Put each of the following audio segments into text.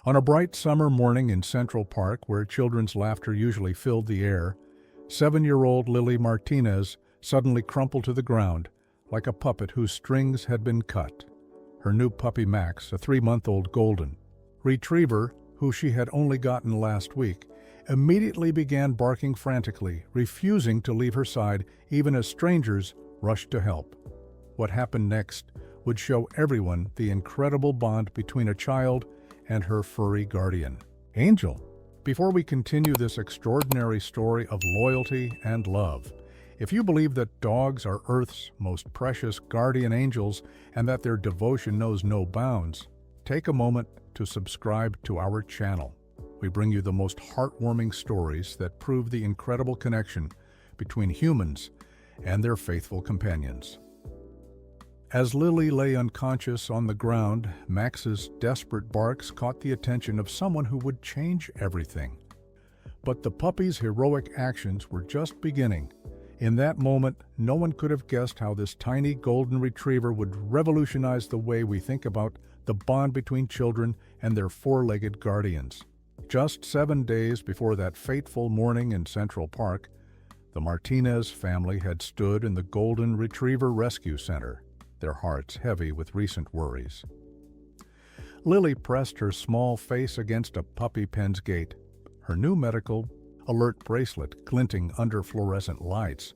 On a bright summer morning in Central Park, where children's laughter usually filled the air, 7-year-old Lily Martinez suddenly crumpled to the ground like a puppet whose strings had been cut. Her new puppy Max, a 3-month-old golden retriever who she had only gotten last week, immediately began barking frantically, refusing to leave her side even as strangers rushed to help. What happened next would show everyone the incredible bond between a child and her furry guardian, Angel. Before we continue this extraordinary story of loyalty and love, if you believe that dogs are Earth's most precious guardian angels and that their devotion knows no bounds, take a moment to subscribe to our channel. We bring you the most heartwarming stories that prove the incredible connection between humans and their faithful companions. As Lily lay unconscious on the ground, Max's desperate barks caught the attention of someone who would change everything. But the puppy's heroic actions were just beginning. In that moment, no one could have guessed how this tiny golden retriever would revolutionize the way we think about the bond between children and their four-legged guardians. Just 7 days before that fateful morning in Central Park, the Martinez family had stood in the Golden Retriever Rescue Center, their hearts heavy with recent worries. Lily pressed her small face against a puppy pen's gate, her new medical alert bracelet glinting under fluorescent lights.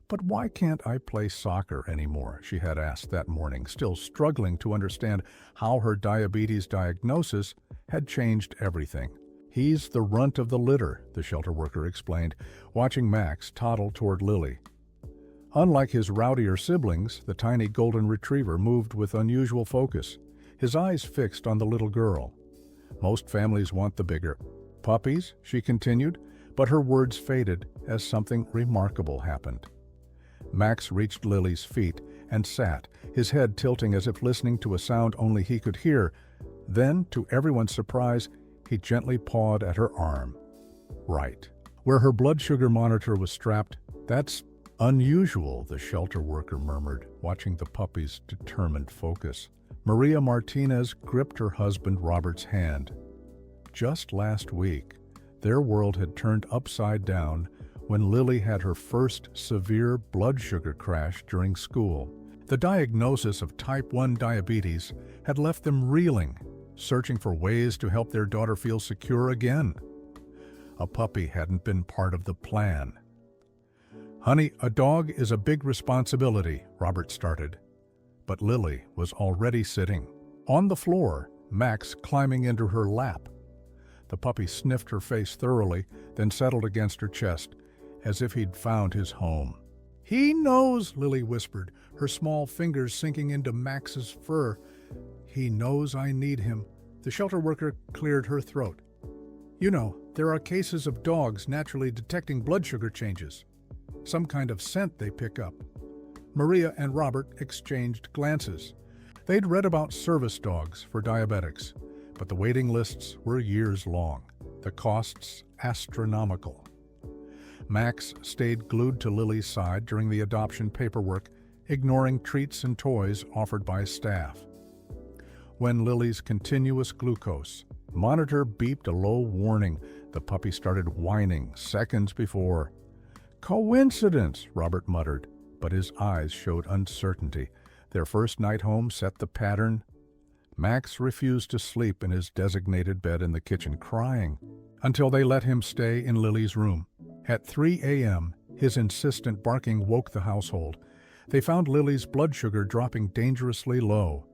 "But why can't I play soccer anymore?" she had asked that morning, still struggling to understand how her diabetes diagnosis had changed everything. "He's the runt of the litter," the shelter worker explained, watching Max toddle toward Lily. Unlike his rowdier siblings, the tiny golden retriever moved with unusual focus, his eyes fixed on the little girl. "Most families want the bigger puppies," she continued, but her words faded as something remarkable happened. Max reached Lily's feet and sat, his head tilting as if listening to a sound only he could hear. Then, to everyone's surprise, he gently pawed at her arm. "Right where her blood sugar monitor was strapped. That's unusual," the shelter worker murmured, watching the puppy's determined focus. Maria Martinez gripped her husband Robert's hand. Just last week, their world had turned upside down when Lily had her first severe blood sugar crash during school. The diagnosis of type 1 diabetes had left them reeling, searching for ways to help their daughter feel secure again. A puppy hadn't been part of the plan. "Honey, a dog is a big responsibility," Robert started. But Lily was already sitting on the floor, Max climbing into her lap. The puppy sniffed her face thoroughly, then settled against her chest, as if he'd found his home. "He knows," Lily whispered, her small fingers sinking into Max's fur. "He knows I need him." The shelter worker cleared her throat. "You know, there are cases of dogs naturally detecting blood sugar changes. Some kind of scent they pick up." Maria and Robert exchanged glances. They'd read about service dogs for diabetics, but the waiting lists were years long, the costs astronomical. Max stayed glued to Lily's side during the adoption paperwork, ignoring treats and toys offered by staff. When Lily's continuous glucose monitor beeped a low warning, the puppy started whining seconds before. "Coincidence," Robert muttered, but his eyes showed uncertainty. Their first night home set the pattern. Max refused to sleep in his designated bed in the kitchen, crying, until they let him stay in Lily's room. At 3 a.m., his insistent barking woke the household. They found Lily's blood sugar dropping dangerously low.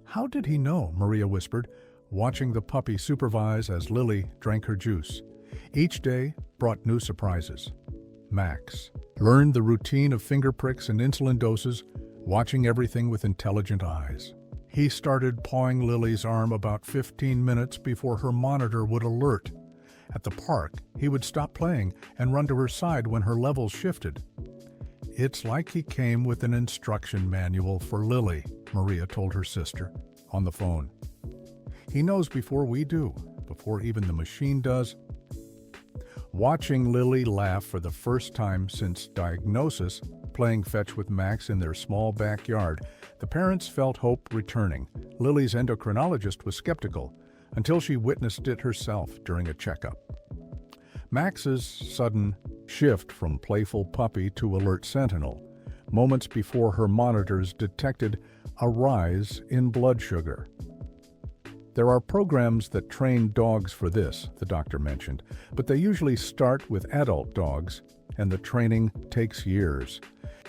"How did he know?" Maria whispered, watching the puppy supervise as Lily drank her juice. Each day brought new surprises. Max learned the routine of finger pricks and insulin doses, watching everything with intelligent eyes. He started pawing Lily's arm about 15 minutes before her monitor would alert. At the park, he would stop playing and run to her side when her levels shifted. "It's like he came with an instruction manual for Lily," Maria told her sister on the phone. "He knows before we do, before even the machine does." Watching Lily laugh for the first time since diagnosis, playing fetch with Max in their small backyard, the parents felt hope returning. Lily's endocrinologist was skeptical. until she witnessed it herself during a checkup. Max's sudden shift from playful puppy to alert sentinel, moments before her monitors detected a rise in blood sugar. There are programs that train dogs for this, the doctor mentioned, but they usually start with adult dogs, and the training takes years.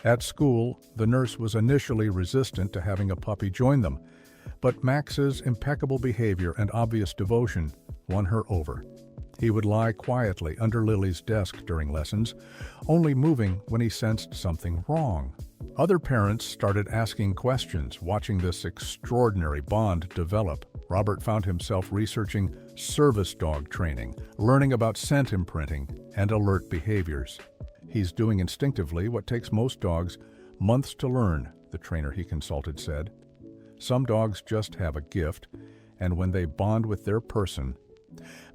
At school, the nurse was initially resistant to having a puppy join them, but Max's impeccable behavior and obvious devotion won her over. He would lie quietly under Lily's desk during lessons, only moving when he sensed something wrong. Other parents started asking questions, watching this extraordinary bond develop. Robert found himself researching service dog training, learning about scent imprinting, and alert behaviors. He's doing instinctively what takes most dogs months to learn, the trainer he consulted said. Some dogs just have a gift, and when they bond with their person,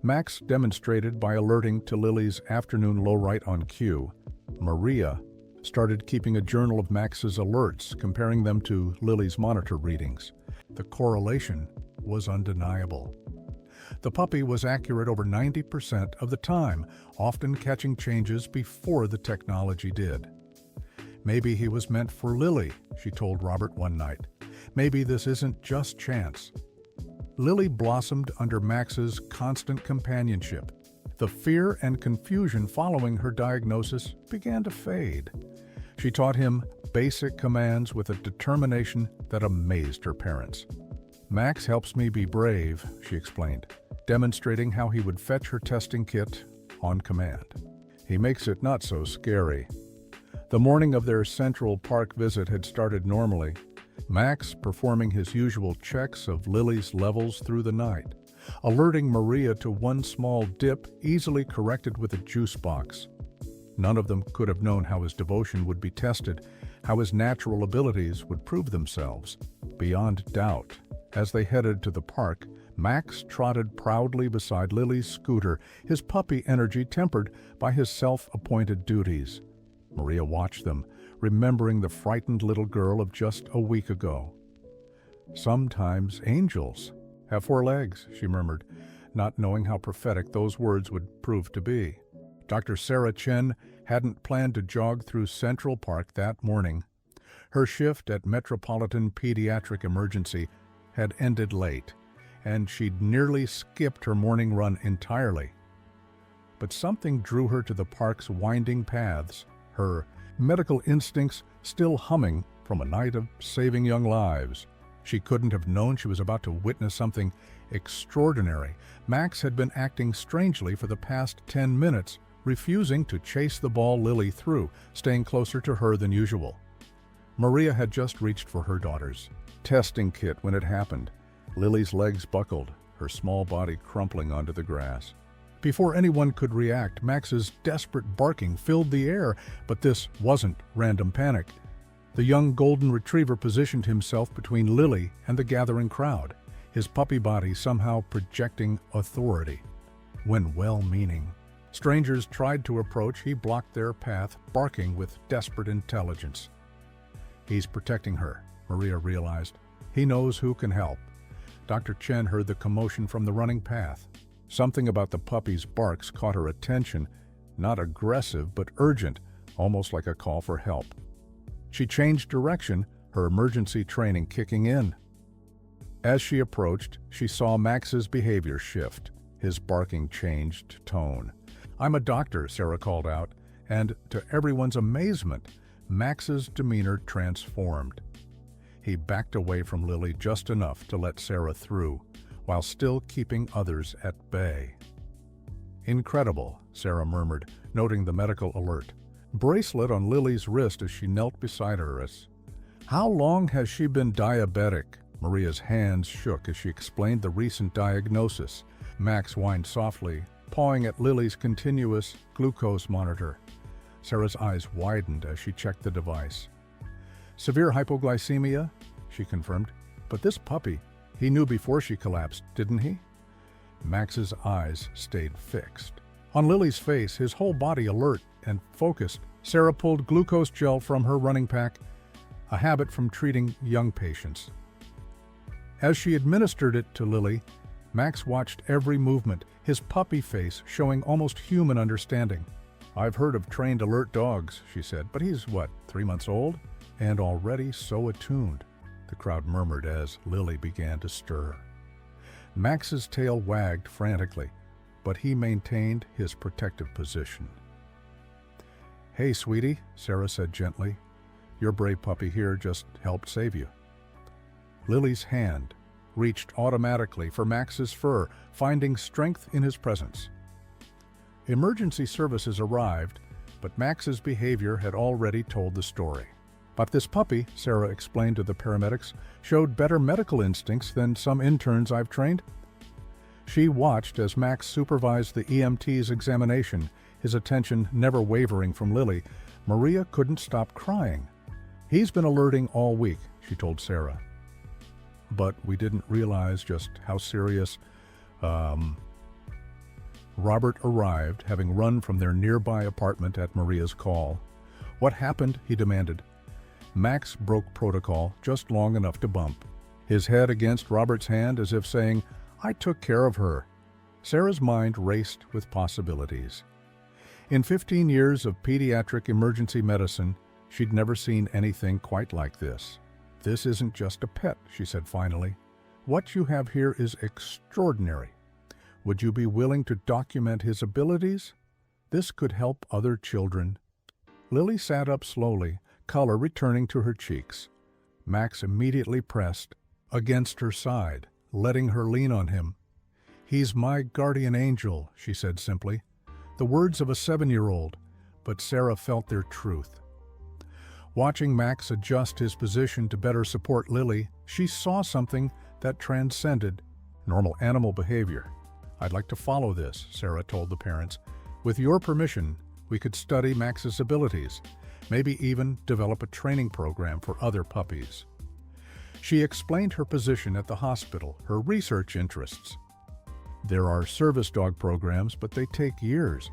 Max demonstrated by alerting to Lily's afternoon low right on cue. Maria started keeping a journal of Max's alerts, comparing them to Lily's monitor readings. The correlation was undeniable. The puppy was accurate over 90% of the time, often catching changes before the technology did. "Maybe he was meant for Lily," she told Robert one night. "Maybe this isn't just chance." Lily blossomed under Max's constant companionship. The fear and confusion following her diagnosis began to fade. She taught him basic commands with a determination that amazed her parents. "Max helps me be brave," she explained, demonstrating how he would fetch her testing kit on command. "He makes it not so scary." The morning of their Central Park visit had started normally, Max performing his usual checks of Lily's levels through the night, alerting Maria to one small dip easily corrected with a juice box. None of them could have known how his devotion would be tested, how his natural abilities would prove themselves. Beyond doubt, as they headed to the park, Max trotted proudly beside Lily's scooter, his puppy energy tempered by his self-appointed duties. Maria watched them, remembering the frightened little girl of just a week ago. "Sometimes angels have 4 legs," she murmured, not knowing how prophetic those words would prove to be. Dr. Sarah Chen hadn't planned to jog through Central Park that morning. Her shift at Metropolitan Pediatric Emergency had ended late, and she'd nearly skipped her morning run entirely. But something drew her to the park's winding paths, her medical instincts still humming from a night of saving young lives. She couldn't have known she was about to witness something extraordinary. Max had been acting strangely for the past 10 minutes, refusing to chase the ball Lily threw, staying closer to her than usual. Maria had just reached for her daughter's testing kit when it happened. Lily's legs buckled, her small body crumpling onto the grass. Before anyone could react, Max's desperate barking filled the air, but this wasn't random panic. The young golden retriever positioned himself between Lily and the gathering crowd, his puppy body somehow projecting authority. When well-meaning strangers tried to approach, he blocked their path, barking with desperate intelligence. "He's protecting her," Maria realized. "He knows who can help." Dr. Chen heard the commotion from the running path. Something about the puppy's barks caught her attention, not aggressive but urgent, almost like a call for help. She changed direction, her emergency training kicking in. As she approached, she saw Max's behavior shift. His barking changed tone. "I'm a doctor," Sarah called out, and to everyone's amazement, Max's demeanor transformed. He backed away from Lily just enough to let Sarah through, while still keeping others at bay. "Incredible," Sarah murmured, noting the medical alert. Bracelet on Lily's wrist as she knelt beside her. "How long has she been diabetic?" Maria's hands shook as she explained the recent diagnosis. Max whined softly, pawing at Lily's continuous glucose monitor. Sarah's eyes widened as she checked the device. "Severe hypoglycemia," she confirmed. "But this puppy, he knew before she collapsed, didn't he?" Max's eyes stayed fixed. On Lily's face, his whole body alert and focused, Sarah pulled glucose gel from her running pack, a habit from treating young patients. As she administered it to Lily, Max watched every movement, his puppy face showing almost human understanding. "I've heard of trained alert dogs," she said, "but he's, 3 months old? And already so attuned," the crowd murmured as Lily began to stir. Max's tail wagged frantically, but he maintained his protective position. "Hey, sweetie," Sarah said gently. "Your brave puppy here just helped save you." Lily's hand reached automatically for Max's fur, finding strength in his presence. Emergency services arrived, but Max's behavior had already told the story. "But this puppy," Sarah explained to the paramedics, "showed better medical instincts than some interns I've trained." She watched as Max supervised the EMT's examination, his attention never wavering from Lily. Maria couldn't stop crying. "He's been alerting all week," she told Sarah. "But we didn't realize just how serious." Robert arrived, having run from their nearby apartment at Maria's call. "What happened?" he demanded. Max broke protocol just long enough to bump, his head against Robert's hand as if saying, "I took care of her." Sarah's mind raced with possibilities. In 15 years of pediatric emergency medicine, she'd never seen anything quite like this. "This isn't just a pet," she said finally. "What you have here is extraordinary. Would you be willing to document his abilities? This could help other children." Lily sat up slowly, color returning to her cheeks. Max immediately pressed against her side, letting her lean on him. "He's my guardian angel," she said simply. The words of a 7-year-old, but Sarah felt their truth. Watching Max adjust his position to better support Lily, she saw something that transcended normal animal behavior. "I'd like to follow this," Sarah told the parents. "With your permission, we could study Max's abilities, maybe even develop a training program for other puppies." She explained her position at the hospital, her research interests. "There are service dog programs, but they take years.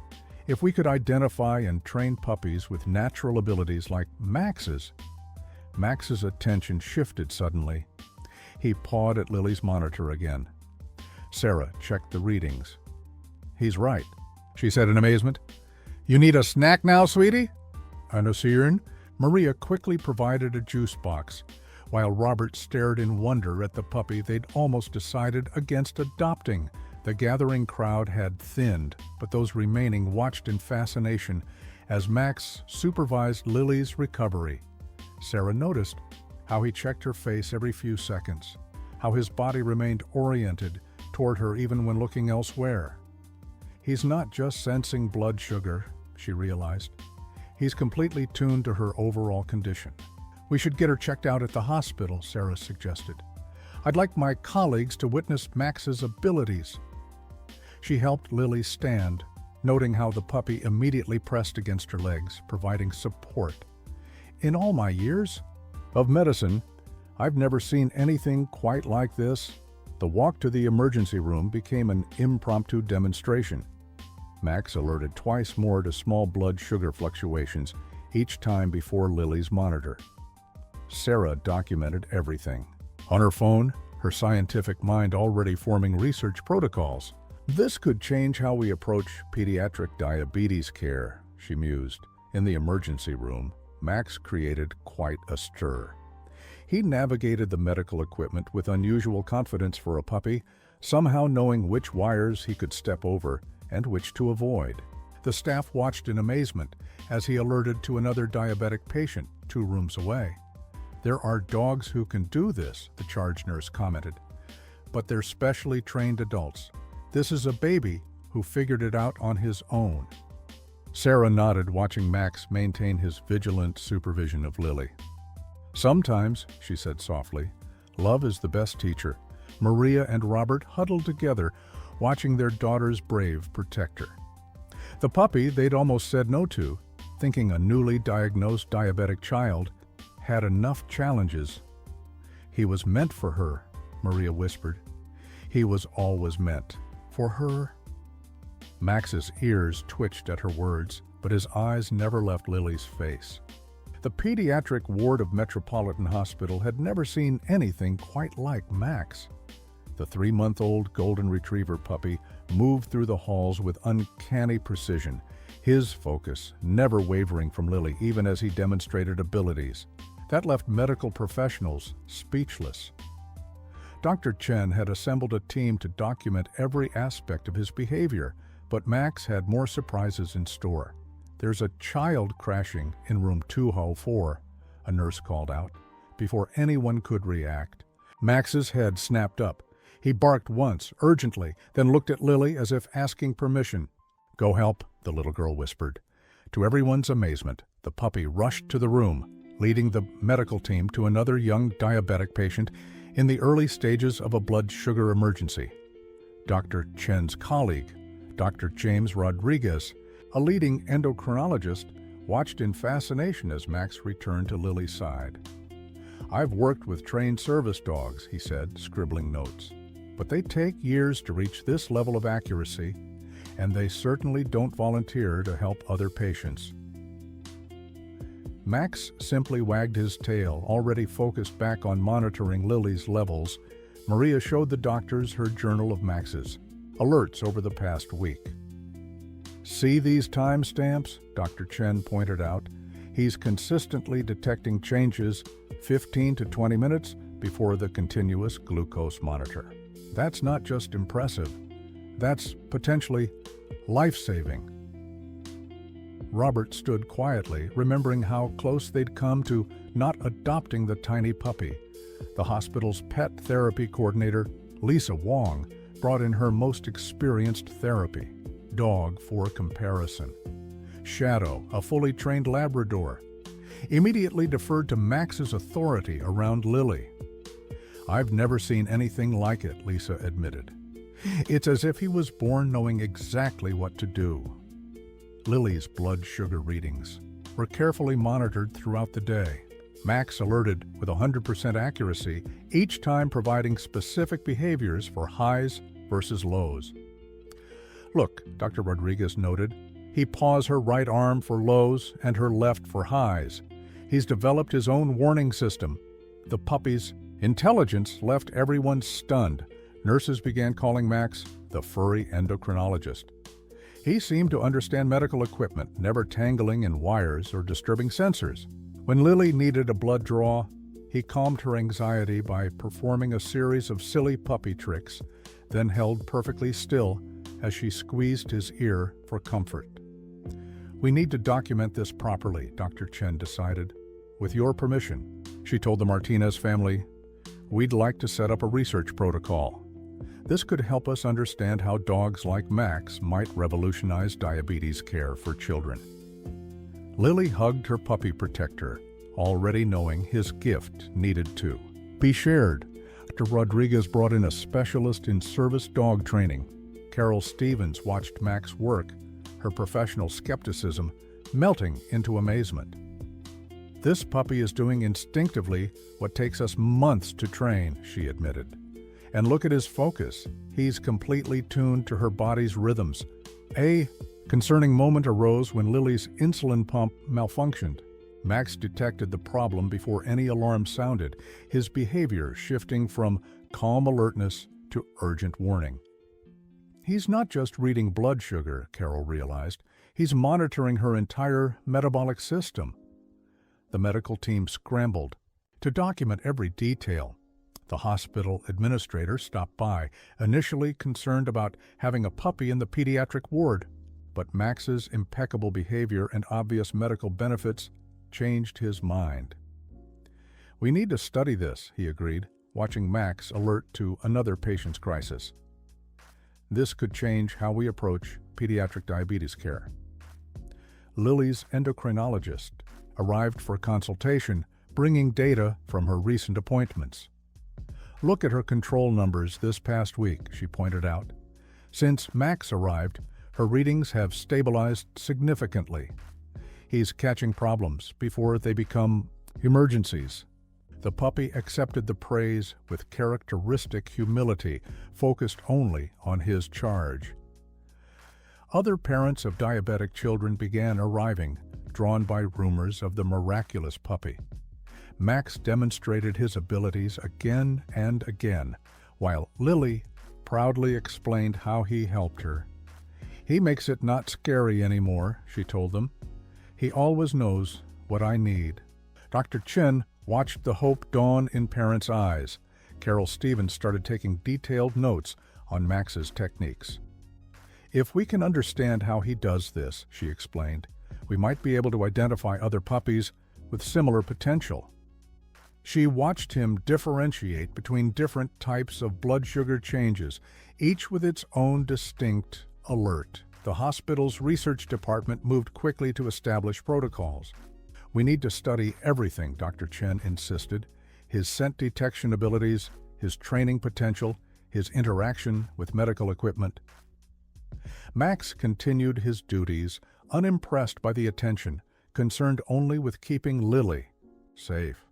If we could identify and train puppies with natural abilities like Max's." Max's attention shifted suddenly. He pawed at Lily's monitor again. Sarah checked the readings. "He's right," she said in amazement. "You need a snack now, sweetie?" "And a siren?" Maria quickly provided a juice box, while Robert stared in wonder at the puppy they'd almost decided against adopting. The gathering crowd had thinned, but those remaining watched in fascination as Max supervised Lily's recovery. Sarah noticed how he checked her face every few seconds, how his body remained oriented toward her even when looking elsewhere. "He's not just sensing blood sugar," she realized. "He's completely tuned to her overall condition." "We should get her checked out at the hospital," Sarah suggested. "I'd like my colleagues to witness Max's abilities." She helped Lily stand, noting how the puppy immediately pressed against her legs, providing support. "In all my years of medicine, I've never seen anything quite like this." The walk to the emergency room became an impromptu demonstration. Max alerted twice more to small blood sugar fluctuations, each time before Lily's monitor. Sarah documented everything. On her phone, her scientific mind already forming research protocols. "This could change how we approach pediatric diabetes care," she mused. In the emergency room, Max created quite a stir. He navigated the medical equipment with unusual confidence for a puppy, somehow knowing which wires he could step over and which to avoid. The staff watched in amazement as he alerted to another diabetic patient 2 rooms away. "There are dogs who can do this," the charge nurse commented, "but they're specially trained adults. This is a baby who figured it out on his own." Sarah nodded, watching Max maintain his vigilant supervision of Lily. "Sometimes," she said softly, "love is the best teacher." Maria and Robert huddled together, watching their daughter's brave protector. The puppy they'd almost said no to, thinking a newly diagnosed diabetic child, had enough challenges. "He was meant for her," Maria whispered. "He was always meant for her." Max's ears twitched at her words, but his eyes never left Lily's face. The pediatric ward of Metropolitan Hospital had never seen anything quite like Max. The 3-month-old golden retriever puppy moved through the halls with uncanny precision, his focus never wavering from Lily even as he demonstrated abilities that left medical professionals speechless. Dr. Chen had assembled a team to document every aspect of his behavior, but Max had more surprises in store. "There's a child crashing in room 204, a nurse called out. Before anyone could react, Max's head snapped up. He barked once, urgently, then looked at Lily as if asking permission. "Go help," the little girl whispered. To everyone's amazement, the puppy rushed to the room, leading the medical team to another young diabetic patient in the early stages of a blood sugar emergency. Dr. Chen's colleague, Dr. James Rodriguez, a leading endocrinologist, watched in fascination as Max returned to Lily's side. "I've worked with trained service dogs," he said, scribbling notes. "But they take years to reach this level of accuracy, and they certainly don't volunteer to help other patients." Max simply wagged his tail, already focused back on monitoring Lily's levels. Maria showed the doctors her journal of Max's alerts over the past week. "See these timestamps?" Dr. Chen pointed out. "He's consistently detecting changes 15 to 20 minutes before the continuous glucose monitor. That's not just impressive, that's potentially life-saving." Robert stood quietly, remembering how close they'd come to not adopting the tiny puppy. The hospital's pet therapy coordinator, Lisa Wong, brought in her most experienced therapy dog for comparison. Shadow, a fully trained Labrador, immediately deferred to Max's authority around Lily. "I've never seen anything like it," Lisa admitted. "It's as if he was born knowing exactly what to do." Lily's blood sugar readings were carefully monitored throughout the day. Max alerted with 100% accuracy, each time providing specific behaviors for highs versus lows. "Look," Dr. Rodriguez noted, "he paws her right arm for lows and her left for highs. He's developed his own warning system." The puppy's intelligence left everyone stunned. Nurses began calling Max the furry endocrinologist. He seemed to understand medical equipment, never tangling in wires or disturbing sensors. When Lily needed a blood draw, he calmed her anxiety by performing a series of silly puppy tricks, then held perfectly still as she squeezed his ear for comfort. "We need to document this properly," Dr. Chen decided. "With your permission," she told the Martinez family, "we'd like to set up a research protocol. This could help us understand how dogs like Max might revolutionize diabetes care for children." Lily hugged her puppy protector, already knowing his gift needed to be shared. Dr. Rodriguez brought in a specialist in service dog training. Carol Stevens watched Max work, her professional skepticism melting into amazement. "This puppy is doing instinctively what takes us months to train," she admitted. "And look at his focus. He's completely tuned to her body's rhythms." A concerning moment arose when Lily's insulin pump malfunctioned. Max detected the problem before any alarm sounded, his behavior shifting from calm alertness to urgent warning. "He's not just reading blood sugar," Carol realized. "He's monitoring her entire metabolic system." The medical team scrambled to document every detail. The hospital administrator stopped by, initially concerned about having a puppy in the pediatric ward, but Max's impeccable behavior and obvious medical benefits changed his mind. "We need to study this," he agreed, watching Max alert to another patient's crisis. "This could change how we approach pediatric diabetes care." Lily's endocrinologist arrived for consultation, bringing data from her recent appointments. "Look at her control numbers this past week," she pointed out. "Since Max arrived, her readings have stabilized significantly. He's catching problems before they become emergencies." The puppy accepted the praise with characteristic humility, focused only on his charge. Other parents of diabetic children began arriving, drawn by rumors of the miraculous puppy. Max demonstrated his abilities again and again, while Lily proudly explained how he helped her. "He makes it not scary anymore," she told them. "He always knows what I need." Dr. Chen watched the hope dawn in parents' eyes. Carol Stevens started taking detailed notes on Max's techniques. "If we can understand how he does this," she explained, "we might be able to identify other puppies with similar potential." She watched him differentiate between different types of blood sugar changes, each with its own distinct alert. The hospital's research department moved quickly to establish protocols. "We need to study everything," Dr. Chen insisted. "His scent detection abilities, his training potential, his interaction with medical equipment." Max continued his duties, unimpressed by the attention, concerned only with keeping Lily safe.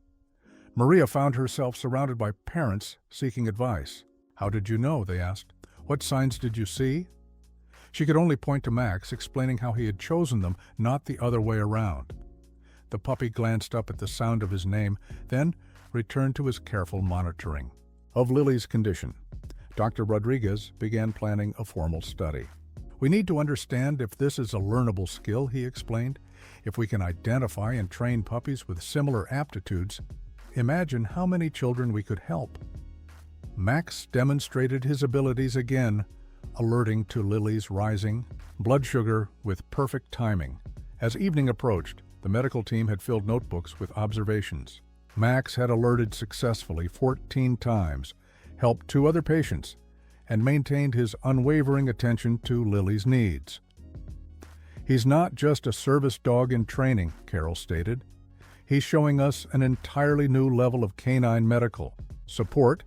Maria found herself surrounded by parents seeking advice. "How did you know?" they asked. "What signs did you see?" She could only point to Max, explaining how he had chosen them, not the other way around. The puppy glanced up at the sound of his name, then returned to his careful monitoring of Lily's condition. Dr. Rodriguez began planning a formal study. "We need to understand if this is a learnable skill," he explained. "If we can identify and train puppies with similar aptitudes, imagine how many children we could help." Max demonstrated his abilities again, alerting to Lily's rising blood sugar with perfect timing. As evening approached, the medical team had filled notebooks with observations. Max had alerted successfully 14 times, helped 2 other patients, and maintained his unwavering attention to Lily's needs. "He's not just a service dog in training," Carol stated. "He's showing us an entirely new level of canine medical support."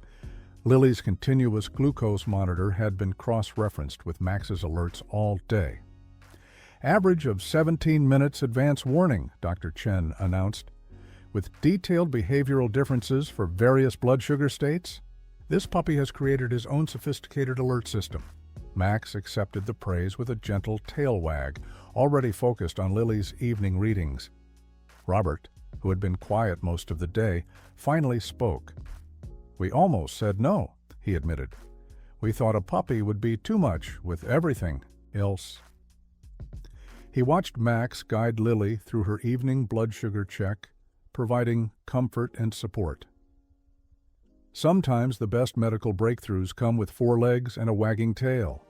Lily's continuous glucose monitor had been cross-referenced with Max's alerts all day. "Average of 17 minutes advance warning," Dr. Chen announced. "With detailed behavioral differences for various blood sugar states, this puppy has created his own sophisticated alert system." Max accepted the praise with a gentle tail wag, already focused on Lily's evening readings. Robert, who had been quiet most of the day, finally spoke. "We almost said no," he admitted. "We thought a puppy would be too much with everything else." He watched Max guide Lily through her evening blood sugar check, providing comfort and support. Sometimes the best medical breakthroughs come with 4 legs and a wagging tail.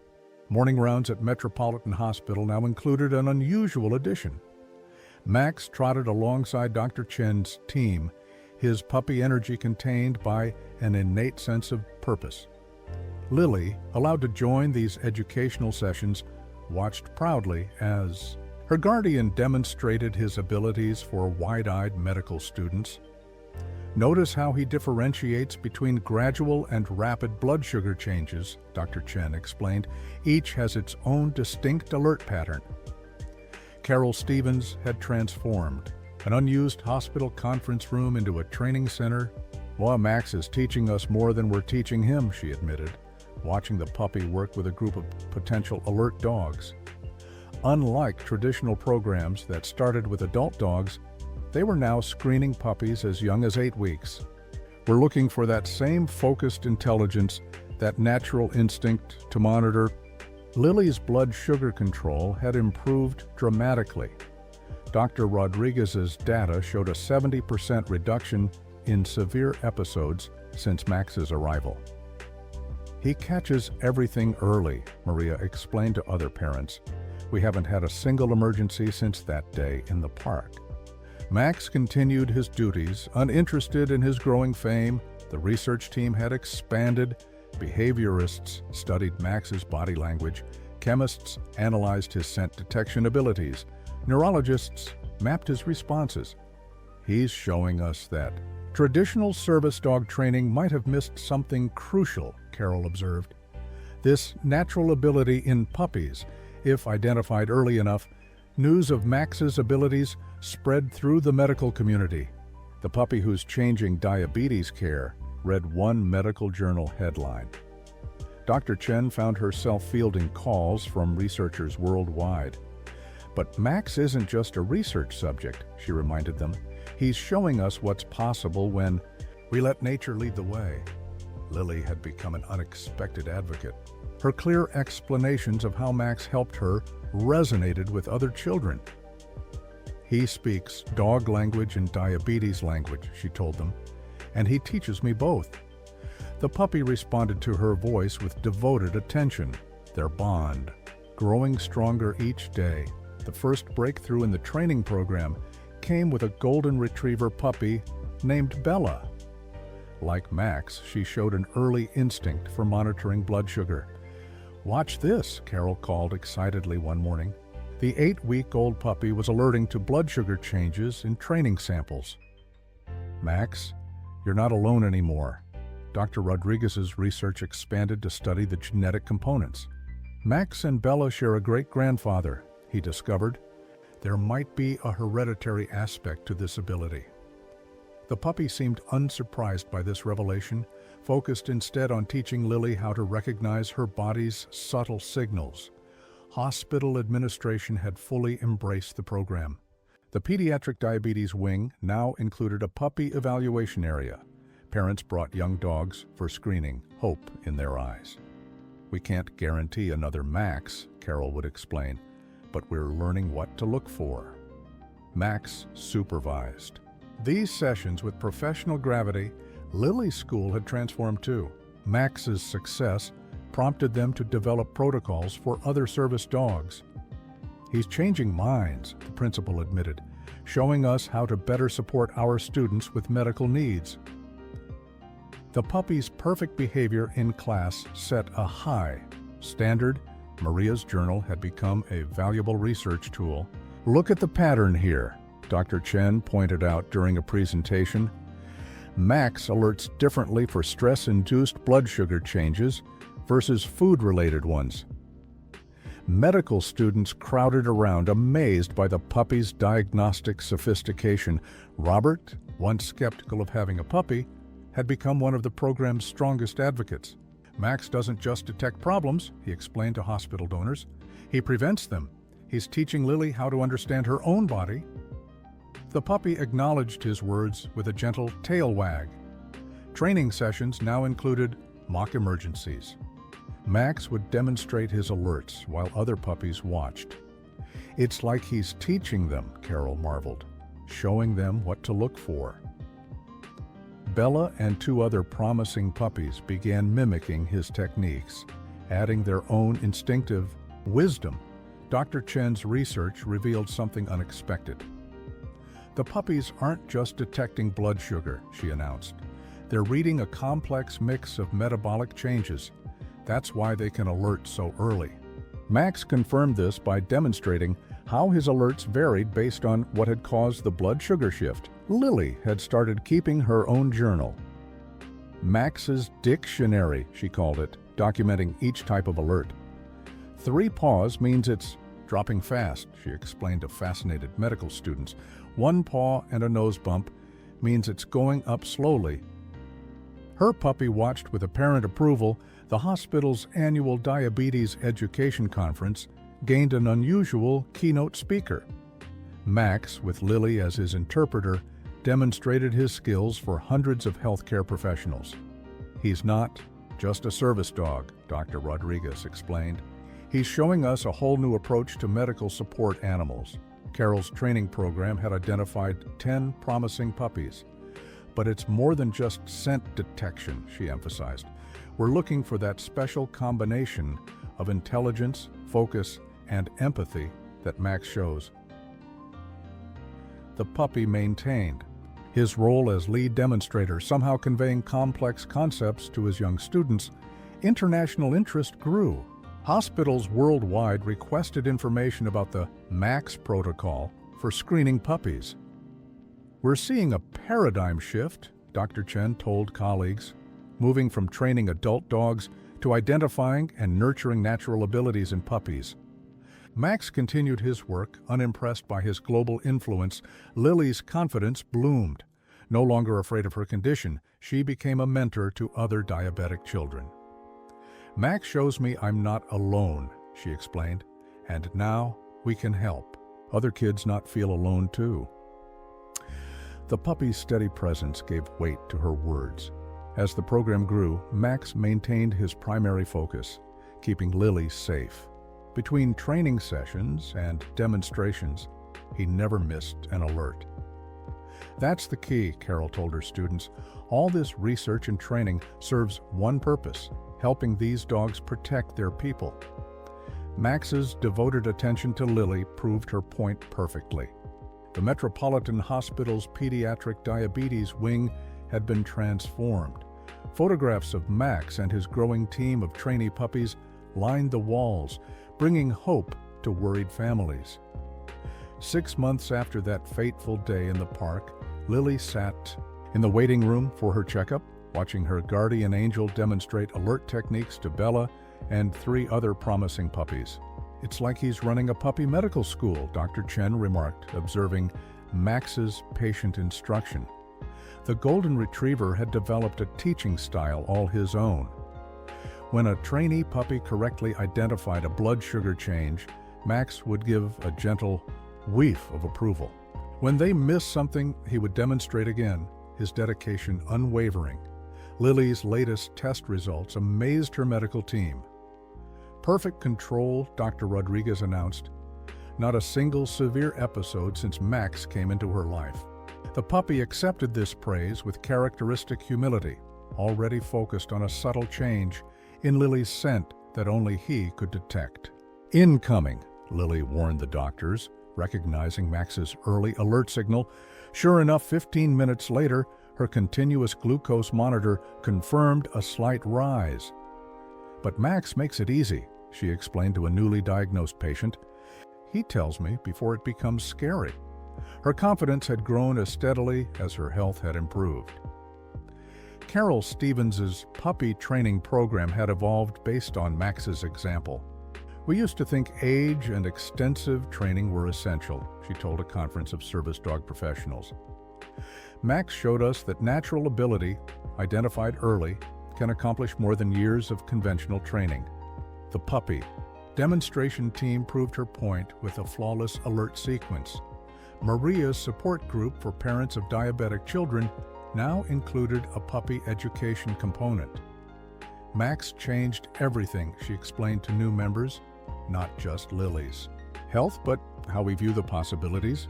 Morning rounds at Metropolitan Hospital now included an unusual addition. Max trotted alongside Dr. Chen's team, his puppy energy contained by an innate sense of purpose. Lily, allowed to join these educational sessions, watched proudly as her guardian demonstrated his abilities for wide-eyed medical students. "Notice how he differentiates between gradual and rapid blood sugar changes," Dr. Chen explained. "Each has its own distinct alert pattern." Carol Stevens had transformed an unused hospital conference room into a training center. "Well, Max is teaching us more than we're teaching him," she admitted, watching the puppy work with a group of potential alert dogs. Unlike traditional programs that started with adult dogs, they were now screening puppies as young as 8 weeks. "We're looking for that same focused intelligence, that natural instinct to monitor." Lily's blood sugar control had improved dramatically. Dr. Rodriguez's data showed a 70% reduction in severe episodes since Max's arrival. "He catches everything early," Maria explained to other parents. "We haven't had a single emergency since that day in the park." Max continued his duties, uninterested in his growing fame. The research team had expanded. Behaviorists studied Max's body language. Chemists analyzed his scent detection abilities. Neurologists mapped his responses. "He's showing us that traditional service dog training might have missed something crucial," Carol observed. "This natural ability in puppies, if identified early enough." News of Max's abilities spread through the medical community. "The puppy who's changing diabetes care," read one medical journal headline. Dr. Chen found herself fielding calls from researchers worldwide. "But Max isn't just a research subject," she reminded them. "He's showing us what's possible when we let nature lead the way." Lily had become an unexpected advocate. Her clear explanations of how Max helped her resonated with other children. "He speaks dog language and diabetes language," she told them, "and he teaches me both." The puppy responded to her voice with devoted attention, their bond growing stronger each day. The first breakthrough in the training program came with a golden retriever puppy named Bella. Like Max, she showed an early instinct for monitoring blood sugar. "Watch this," Carol called excitedly one morning. The 8-week-old puppy was alerting to blood sugar changes in training samples. "Max, you're not alone anymore." Dr. Rodriguez's research expanded to study the genetic components. "Max and Bella share a great-grandfather," he discovered. "There might be a hereditary aspect to this ability." The puppy seemed unsurprised by this revelation, focused instead on teaching Lily how to recognize her body's subtle signals. Hospital administration had fully embraced the program. The pediatric diabetes wing now included a puppy evaluation area. Parents brought young dogs for screening, hope in their eyes. "We can't guarantee another Max," Carol would explain, "but we're learning what to look for." Max supervised. These sessions with professional gravity, Lily's school had transformed too. Max's success prompted them to develop protocols for other service dogs. "He's changing minds," the principal admitted, "showing us how to better support our students with medical needs." The puppy's perfect behavior in class set a high standard. Maria's journal had become a valuable research tool. "Look at the pattern here," Dr. Chen pointed out during a presentation. "Max alerts differently for stress-induced blood sugar changes versus food-related ones." Medical students crowded around, amazed by the puppy's diagnostic sophistication. Robert, once skeptical of having a puppy, had become one of the program's strongest advocates. "Max doesn't just detect problems," he explained to hospital donors. "He prevents them. He's teaching Lily how to understand her own body." The puppy acknowledged his words with a gentle tail wag. Training sessions now included mock emergencies. Max would demonstrate his alerts while other puppies watched. "It's like he's teaching them," Carol marveled, "showing them what to look for." Bella and 2 other promising puppies began mimicking his techniques, adding their own instinctive wisdom. Dr. Chen's research revealed something unexpected. "The puppies aren't just detecting blood sugar," she announced. "They're reading a complex mix of metabolic changes. That's why they can alert so early." Max confirmed this by demonstrating how his alerts varied based on what had caused the blood sugar shift. Lily had started keeping her own journal. "Max's Dictionary," she called it, documenting each type of alert. 3 paws means it's dropping fast," she explained to fascinated medical students. 1 paw and a nose bump means it's going up slowly. Her puppy watched with apparent approval. The hospital's annual diabetes education conference gained an unusual keynote speaker. Max, with Lily as his interpreter, demonstrated his skills for hundreds of healthcare professionals. "He's not just a service dog," Dr. Rodriguez explained. "He's showing us a whole new approach to medical support animals." Carol's training program had identified 10 promising puppies. "But it's more than just scent detection," she emphasized. "We're looking for that special combination of intelligence, focus, and empathy that Max shows." The puppy maintained his role as lead demonstrator, somehow conveying complex concepts to his young students. International interest grew. Hospitals worldwide requested information about the Max protocol for screening puppies. "We're seeing a paradigm shift," Dr. Chen told colleagues, "moving from training adult dogs to identifying and nurturing natural abilities in puppies." Max continued his work, unimpressed by his global influence. Lily's confidence bloomed. No longer afraid of her condition, she became a mentor to other diabetic children. "Max shows me I'm not alone," she explained, "and now we can help other kids not feel alone too." The puppy's steady presence gave weight to her words. As the program grew, Max maintained his primary focus, keeping Lily safe. Between training sessions and demonstrations, he never missed an alert. That's the key, Carol told her students. All this research and training serves one purpose: helping these dogs protect their people. Max's devoted attention to Lily proved her point perfectly. The Metropolitan Hospital's pediatric diabetes wing had been transformed. Photographs of Max and his growing team of trainee puppies lined the walls, bringing hope to worried families. 6 months after that fateful day in the park, Lily sat in the waiting room for her checkup, watching her guardian angel demonstrate alert techniques to Bella and 3 other promising puppies. "It's like he's running a puppy medical school," Dr. Chen remarked, observing Max's patient instruction. The Golden Retriever had developed a teaching style all his own. When a trainee puppy correctly identified a blood sugar change, Max would give a gentle whiff of approval. When they missed something, he would demonstrate again, his dedication unwavering. Lily's latest test results amazed her medical team. "Perfect control," Dr. Rodriguez announced. "Not a single severe episode since Max came into her life." The puppy accepted this praise with characteristic humility, already focused on a subtle change in Lily's scent that only he could detect. "Incoming," Lily warned the doctors, recognizing Max's early alert signal. Sure enough, 15 minutes later, her continuous glucose monitor confirmed a slight rise. "But Max makes it easy," she explained to a newly diagnosed patient. "He tells me before it becomes scary." Her confidence had grown as steadily as her health had improved. Carol Stevens's puppy training program had evolved based on Max's example. "We used to think age and extensive training were essential," she told a conference of service dog professionals. "Max showed us that natural ability, identified early, can accomplish more than years of conventional training." The puppy demonstration team proved her point with a flawless alert sequence. Maria's support group for parents of diabetic children now included a puppy education component. "Max changed everything," she explained to new members, "not just Lily's health, but how we view the possibilities."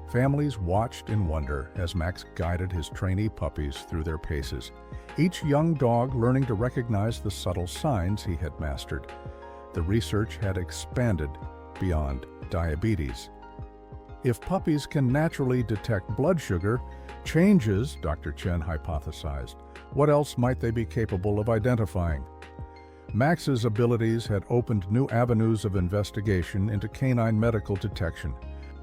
Families watched in wonder as Max guided his trainee puppies through their paces, each young dog learning to recognize the subtle signs he had mastered. The research had expanded beyond diabetes. If puppies can naturally detect blood sugar changes, Dr. Chen hypothesized, what else might they be capable of identifying? Max's abilities had opened new avenues of investigation into canine medical detection.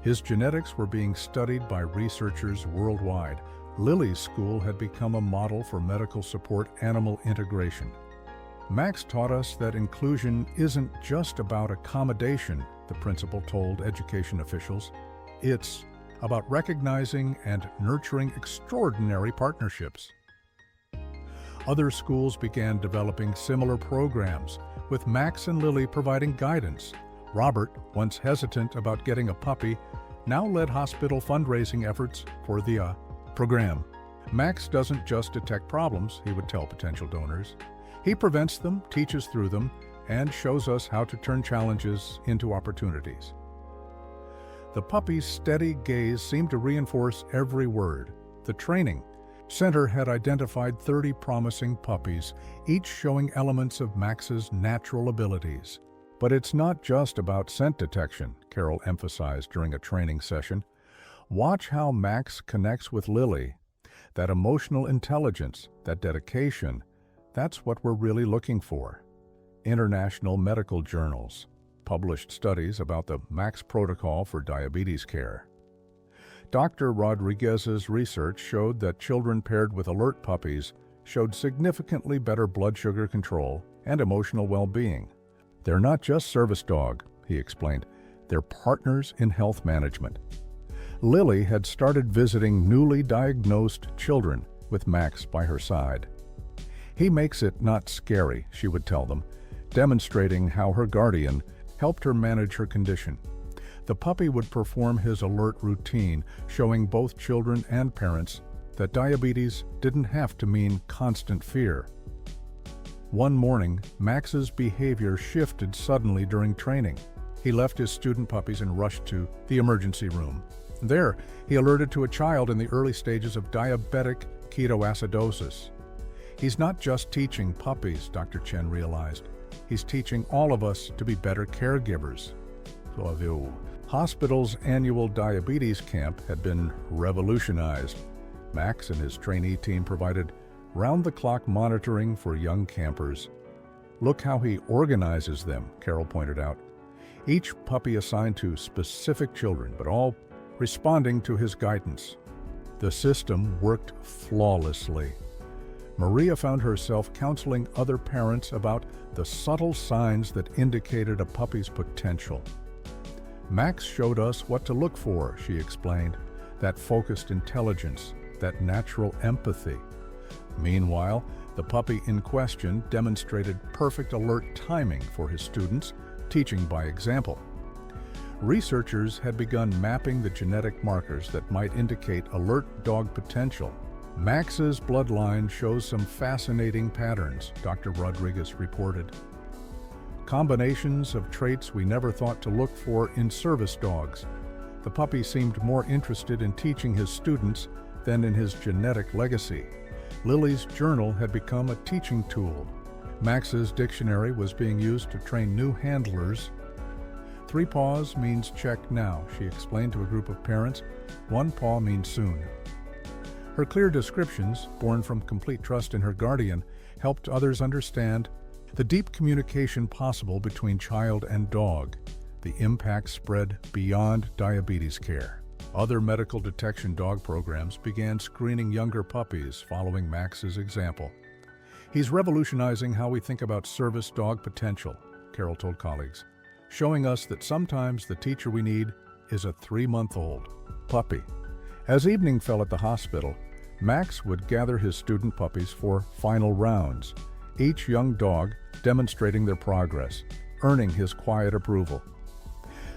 His genetics were being studied by researchers worldwide. Lily's school had become a model for medical support animal integration. "Max taught us that inclusion isn't just about accommodation," the principal told education officials. "It's about recognizing and nurturing extraordinary partnerships." Other schools began developing similar programs, with Max and Lily providing guidance. Robert, once hesitant about getting a puppy, now led hospital fundraising efforts for the program. "Max doesn't just detect problems," he would tell potential donors. "He prevents them, teaches through them, and shows us how to turn challenges into opportunities." The puppy's steady gaze seemed to reinforce every word. The training center had identified 30 promising puppies, each showing elements of Max's natural abilities. "But it's not just about scent detection," Carol emphasized during a training session. "Watch how Max connects with Lily. That emotional intelligence, that dedication, that's what we're really looking for." International medical journals published studies about the Max protocol for diabetes care. Dr. Rodriguez's research showed that children paired with alert puppies showed significantly better blood sugar control and emotional well-being. "They're not just service dog," he explained. "They're partners in health management." Lily had started visiting newly diagnosed children with Max by her side. "He makes it not scary," she would tell them, demonstrating how her guardian helped her manage her condition. The puppy would perform his alert routine, showing both children and parents that diabetes didn't have to mean constant fear. One morning, Max's behavior shifted suddenly during training. He left his student puppies and rushed to the emergency room. There, he alerted to a child in the early stages of diabetic ketoacidosis. He's not just teaching puppies, Dr. Chen realized. He's teaching all of us to be better caregivers. Hospital's annual diabetes camp had been revolutionized. Max and his trainee team provided round-the-clock monitoring for young campers. Look how he organizes them, Carol pointed out. Each puppy assigned to specific children, but all responding to his guidance. The system worked flawlessly. Maria found herself counseling other parents about the subtle signs that indicated a puppy's potential. Max showed us what to look for, she explained, that focused intelligence, that natural empathy. Meanwhile, the puppy in question demonstrated perfect alert timing for his students, teaching by example. Researchers had begun mapping the genetic markers that might indicate alert dog potential. Max's bloodline shows some fascinating patterns, Dr. Rodriguez reported. Combinations of traits we never thought to look for in service dogs. The puppy seemed more interested in teaching his students than in his genetic legacy. Lily's journal had become a teaching tool. Max's dictionary was being used to train new handlers. 3 paws means check now, she explained to a group of parents. 1 paw means soon. Her clear descriptions, born from complete trust in her guardian, helped others understand the deep communication possible between child and dog. The impact spread beyond diabetes care. Other medical detection dog programs began screening younger puppies following Max's example. He's revolutionizing how we think about service dog potential, Carol told colleagues, showing us that sometimes the teacher we need is a 3-month-old puppy. As evening fell at the hospital, Max would gather his student puppies for final rounds, each young dog demonstrating their progress, earning his quiet approval.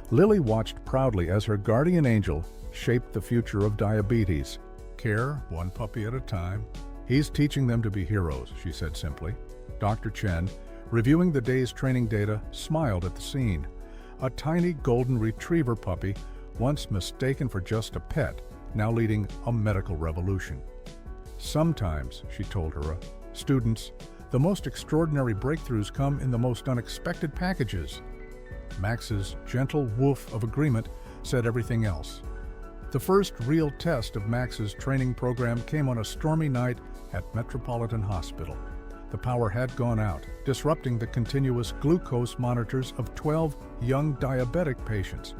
Lily watched proudly as her guardian angel shaped the future of diabetes. Care 1 puppy at a time. He's teaching them to be heroes, she said simply. Dr. Chen, reviewing the day's training data, smiled at the scene. A tiny golden retriever puppy, once mistaken for just a pet, now leading a medical revolution. Sometimes, she told her students, the most extraordinary breakthroughs come in the most unexpected packages. Max's gentle woof of agreement said everything else. The first real test of Max's training program came on a stormy night at Metropolitan Hospital. The power had gone out, disrupting the continuous glucose monitors of 12 young diabetic patients.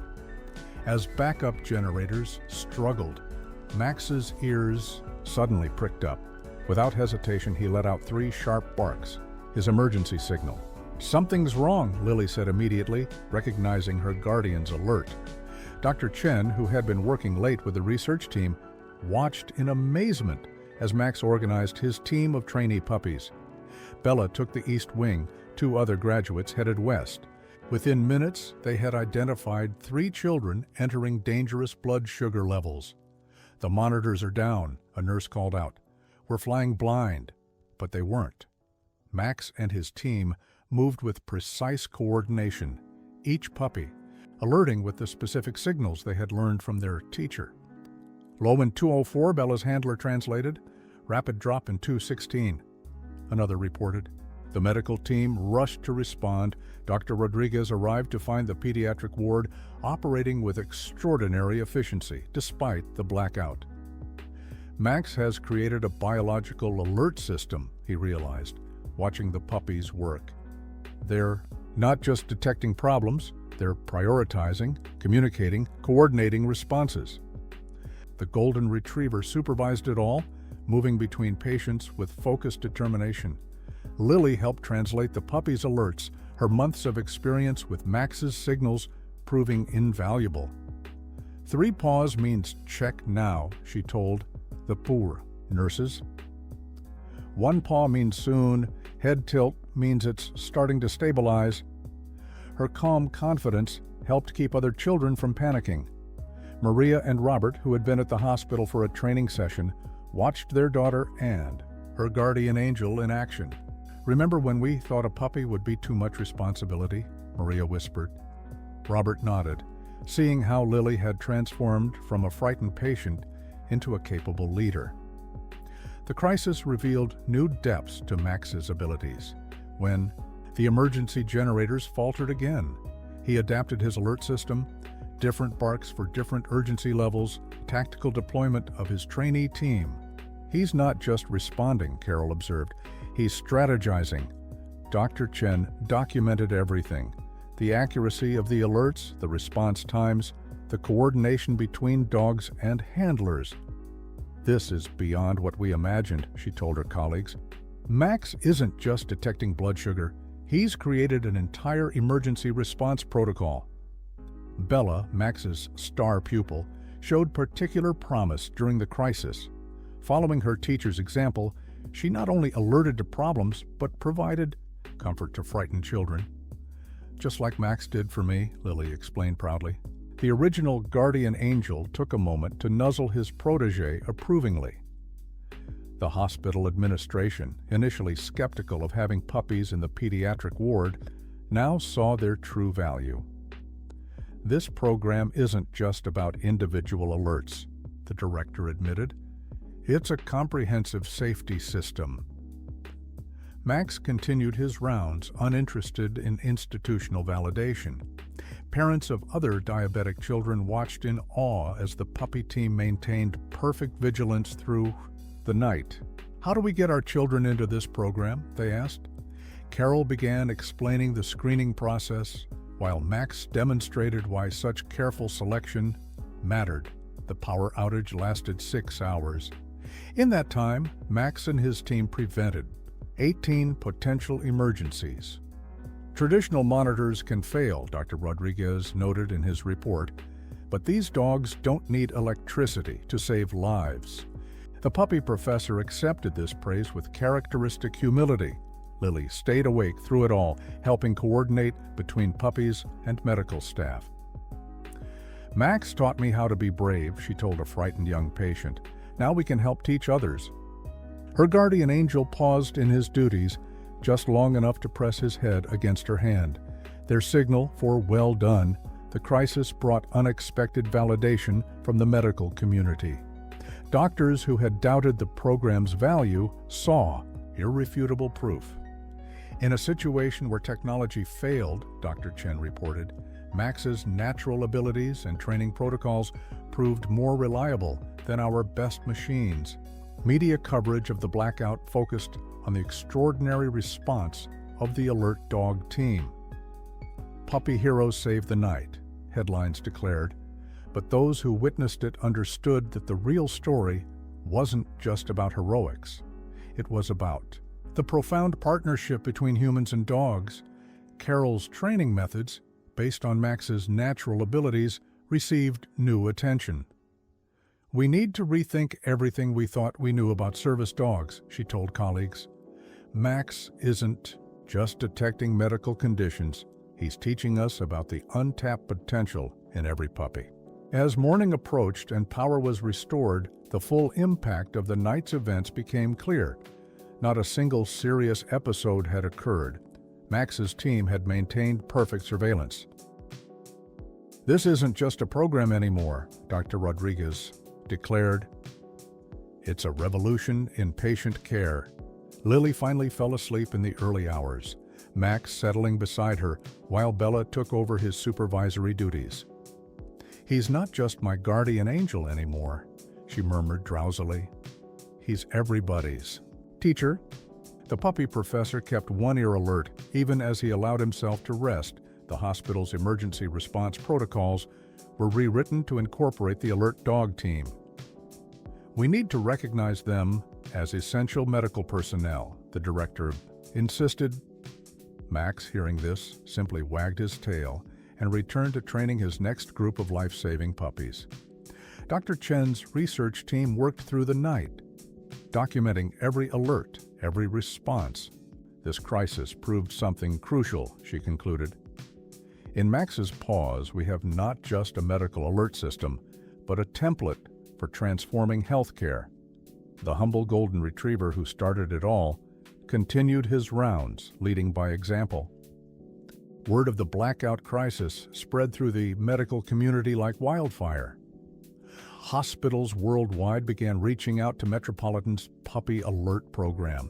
As backup generators struggled, Max's ears suddenly pricked up. Without hesitation, he let out 3 sharp barks, his emergency signal. Something's wrong, Lily said immediately, recognizing her guardian's alert. Dr. Chen, who had been working late with the research team, watched in amazement as Max organized his team of trainee puppies. Bella took the east wing, 2 other graduates headed west. Within minutes, they had identified 3 children entering dangerous blood sugar levels. The monitors are down, a nurse called out. We're flying blind, but they weren't. Max and his team moved with precise coordination, each puppy alerting with the specific signals they had learned from their teacher. Low in 204, Bella's handler translated. Rapid drop in 216, another reported. The medical team rushed to respond. Dr. Rodriguez arrived to find the pediatric ward operating with extraordinary efficiency, despite the blackout. Max has created a biological alert system, he realized, watching the puppies work. They're not just detecting problems, they're prioritizing, communicating, coordinating responses. The golden retriever supervised it all, moving between patients with focused determination. Lily helped translate the puppy's alerts, her months of experience with Max's signals proving invaluable. 3 paws means check now, she told the poor nurses. 1 paw means soon, head tilt means it's starting to stabilize. Her calm confidence helped keep other children from panicking. Maria and Robert, who had been at the hospital for a training session, watched their daughter Anne, her guardian angel, in action. "Remember when we thought a puppy would be too much responsibility?" Maria whispered. Robert nodded, seeing how Lily had transformed from a frightened patient into a capable leader. The crisis revealed new depths to Max's abilities. When the emergency generators faltered again, he adapted his alert system, different barks for different urgency levels, tactical deployment of his trainee team. "He's not just responding," Carol observed. "He's strategizing." Dr. Chen documented everything: the accuracy of the alerts, the response times, the coordination between dogs and handlers. "This is beyond what we imagined," she told her colleagues. "Max isn't just detecting blood sugar. He's created an entire emergency response protocol." Bella, Max's star pupil, showed particular promise during the crisis. Following her teacher's example, she not only alerted to problems, but provided comfort to frightened children. "Just like Max did for me," Lily explained proudly. The original guardian angel took a moment to nuzzle his protege approvingly. The hospital administration, initially skeptical of having puppies in the pediatric ward, now saw their true value. "This program isn't just about individual alerts," the director admitted. "It's a comprehensive safety system." Max continued his rounds, uninterested in institutional validation. Parents of other diabetic children watched in awe as the puppy team maintained perfect vigilance through the night. "How do we get our children into this program?" they asked. Carol began explaining the screening process, while Max demonstrated why such careful selection mattered. The power outage lasted 6 hours. In that time, Max and his team prevented 18 potential emergencies. "Traditional monitors can fail," Dr. Rodriguez noted in his report, "but these dogs don't need electricity to save lives." The puppy professor accepted this praise with characteristic humility. Lily stayed awake through it all, helping coordinate between puppies and medical staff. "Max taught me how to be brave," she told a frightened young patient. "Now we can help teach others." Her guardian angel paused in his duties just long enough to press his head against her hand. Their signal for "well done," the crisis brought unexpected validation from the medical community. Doctors who had doubted the program's value saw irrefutable proof. In a situation where technology failed, Dr. Chen reported, Max's natural abilities and training protocols proved more reliable than our best machines. Media coverage of the blackout focused on the extraordinary response of the alert dog team. "Puppy heroes saved the night," headlines declared, but those who witnessed it understood that the real story wasn't just about heroics. It was about the profound partnership between humans and dogs. Carol's training methods, based on Max's natural abilities, received new attention. "We need to rethink everything we thought we knew about service dogs," she told colleagues. "Max isn't just detecting medical conditions, he's teaching us about the untapped potential in every puppy." As morning approached and power was restored, the full impact of the night's events became clear. Not a single serious episode had occurred. Max's team had maintained perfect surveillance. "This isn't just a program anymore," Dr. Rodriguez declared. "It's a revolution in patient care." Lily finally fell asleep in the early hours, Max settling beside her while Bella took over his supervisory duties. "He's not just my guardian angel anymore," she murmured drowsily. "He's everybody's." "Teacher?" The puppy professor kept one ear alert even as he allowed himself to rest. The hospital's emergency response protocols were rewritten to incorporate the alert dog team. "We need to recognize them as essential medical personnel," the director insisted. Max, hearing this, simply wagged his tail and returned to training his next group of life-saving puppies. Dr. Chen's research team worked through the night, documenting every alert, every response. This crisis proved something crucial, she concluded. In Max's paws, we have not just a medical alert system, but a template for transforming healthcare. the humble golden retriever who started it all, continued his rounds, leading by example. Word of the blackout crisis spread through the medical community like wildfire. Hospitals worldwide began reaching out to Metropolitan's Puppy Alert program.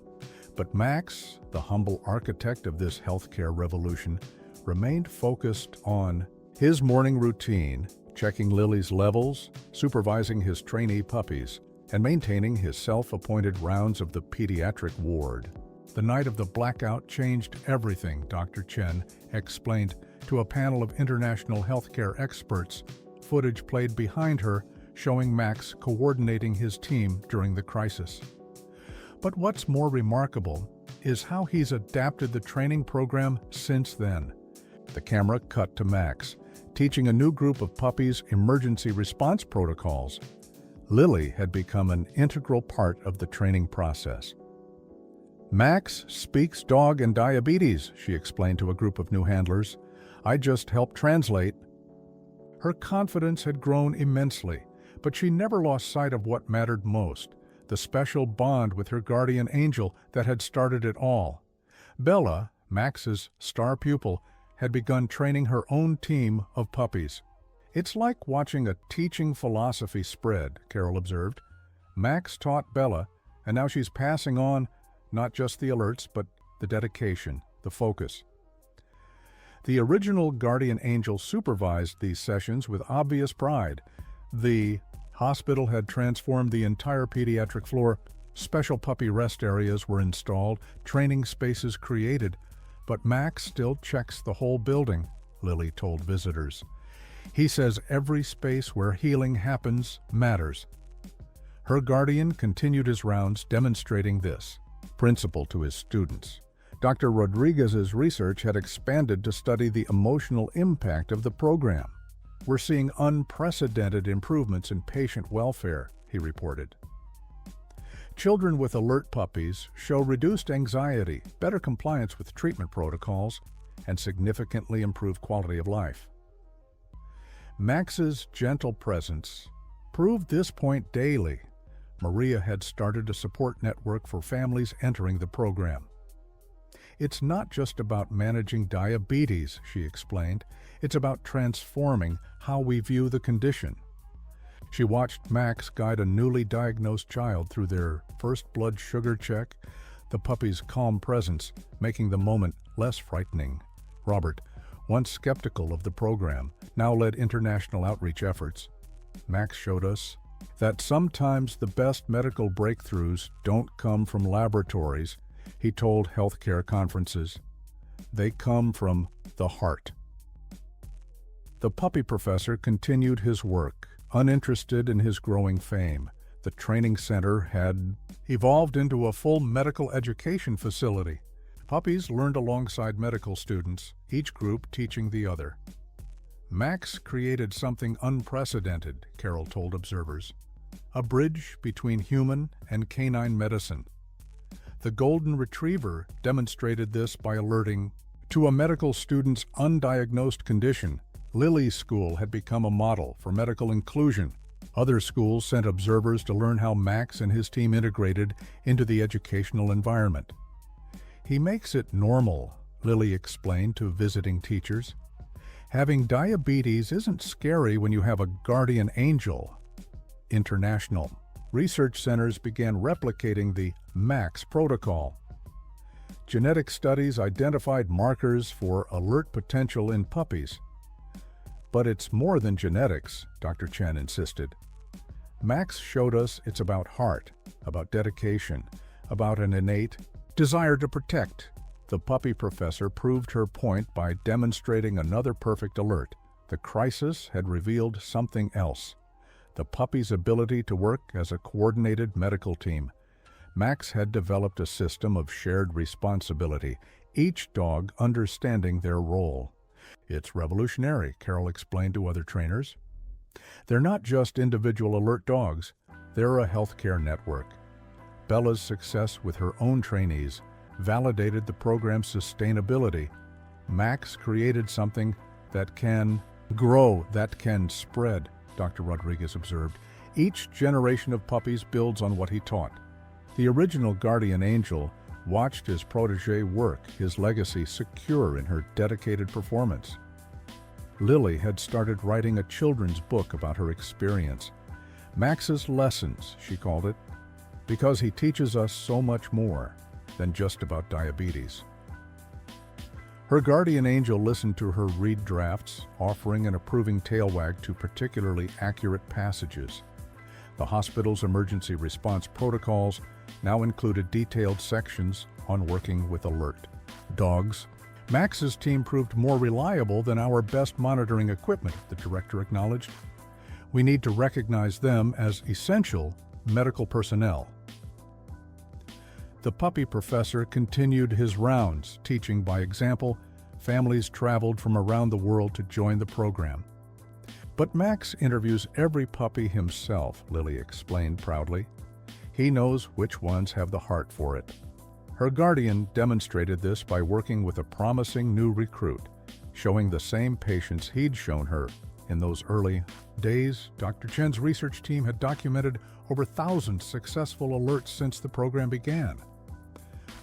But Max, the humble architect of this healthcare revolution, remained focused on his morning routine, checking Lily's levels, supervising his trainee puppies, and maintaining his self-appointed rounds of the pediatric ward. The night of the blackout changed everything, Dr. Chen explained to a panel of international healthcare experts. Footage played behind her showing Max coordinating his team during the crisis. But what's more remarkable is how he's adapted the training program since then. The camera cut to Max, teaching a new group of puppies emergency response protocols. Lily had become an integral part of the training process. Max speaks dog and diabetes, she explained to a group of new handlers. I just helped translate. Her confidence had grown immensely, but she never lost sight of what mattered most, the special bond with her guardian angel that had started it all. Bella, Max's star pupil, had begun training her own team of puppies. It's like watching a teaching philosophy spread, Carol observed. Max taught Bella, and now she's passing on not just the alerts, but the dedication, the focus. The original guardian angel supervised these sessions with obvious pride. The hospital had transformed the entire pediatric floor. Special puppy rest areas were installed, training spaces created, but Max still checks the whole building, Lily told visitors. He says every space where healing happens matters. Her guardian continued his rounds demonstrating this principle to his students. Dr. Rodriguez's research had expanded to study the emotional impact of the program. We're seeing unprecedented improvements in patient welfare, he reported. Children with alert puppies show reduced anxiety, better compliance with treatment protocols, and significantly improved quality of life. Max's gentle presence proved this point daily. Maria had started a support network for families entering the program. It's not just about managing diabetes, she explained. It's about transforming how we view the condition. She watched Max guide a newly diagnosed child through their first blood sugar check, the puppy's calm presence making the moment less frightening. Robert, once skeptical of the program, now led international outreach efforts. Max showed us that sometimes the best medical breakthroughs don't come from laboratories, he told healthcare conferences. They come from the heart. The puppy professor continued his work, uninterested in his growing fame. The training center had evolved into a full medical education facility. Puppies learned alongside medical students, each group teaching the other. Max created something unprecedented, Carol told observers. A bridge between human and canine medicine. The golden retriever demonstrated this by alerting to a medical student's undiagnosed condition. Lily's school had become a model for medical inclusion. Other schools sent observers to learn how Max and his team integrated into the educational environment. He makes it normal, Lily explained to visiting teachers. Having diabetes isn't scary when you have a guardian angel. International research centers began replicating the Max protocol. Genetic studies identified markers for alert potential in puppies. But it's more than genetics, Dr. Chen insisted. Max showed us it's about heart, about dedication, about an innate desire to protect. The puppy professor proved her point by demonstrating another perfect alert. The crisis had revealed something else. The puppy's ability to work as a coordinated medical team. Max had developed a system of shared responsibility, each dog understanding their role. It's revolutionary, Carol explained to other trainers. They're not just individual alert dogs, they're a healthcare network. Bella's success with her own trainees validated the program's sustainability. Max created something that can grow, that can spread, Dr. Rodriguez observed. Each generation of puppies builds on what he taught. The original guardian angel watched his protege work, his legacy secure in her dedicated performance. Lily had started writing a children's book about her experience. Max's Lessons, she called it, because he teaches us so much more than just about diabetes. Her guardian angel listened to her read drafts, offering an approving tail wag to particularly accurate passages. The hospital's emergency response protocols now included detailed sections on working with alert dogs. Max's team proved more reliable than our best monitoring equipment, the director acknowledged. We need to recognize them as essential medical personnel. The puppy professor continued his rounds, teaching by example. Families traveled from around the world to join the program. But Max interviews every puppy himself, Lily explained proudly. He knows which ones have the heart for it. Her guardian demonstrated this by working with a promising new recruit, showing the same patience he'd shown her in those early days. Dr. Chen's research team had documented over 1,000 successful alerts since the program began.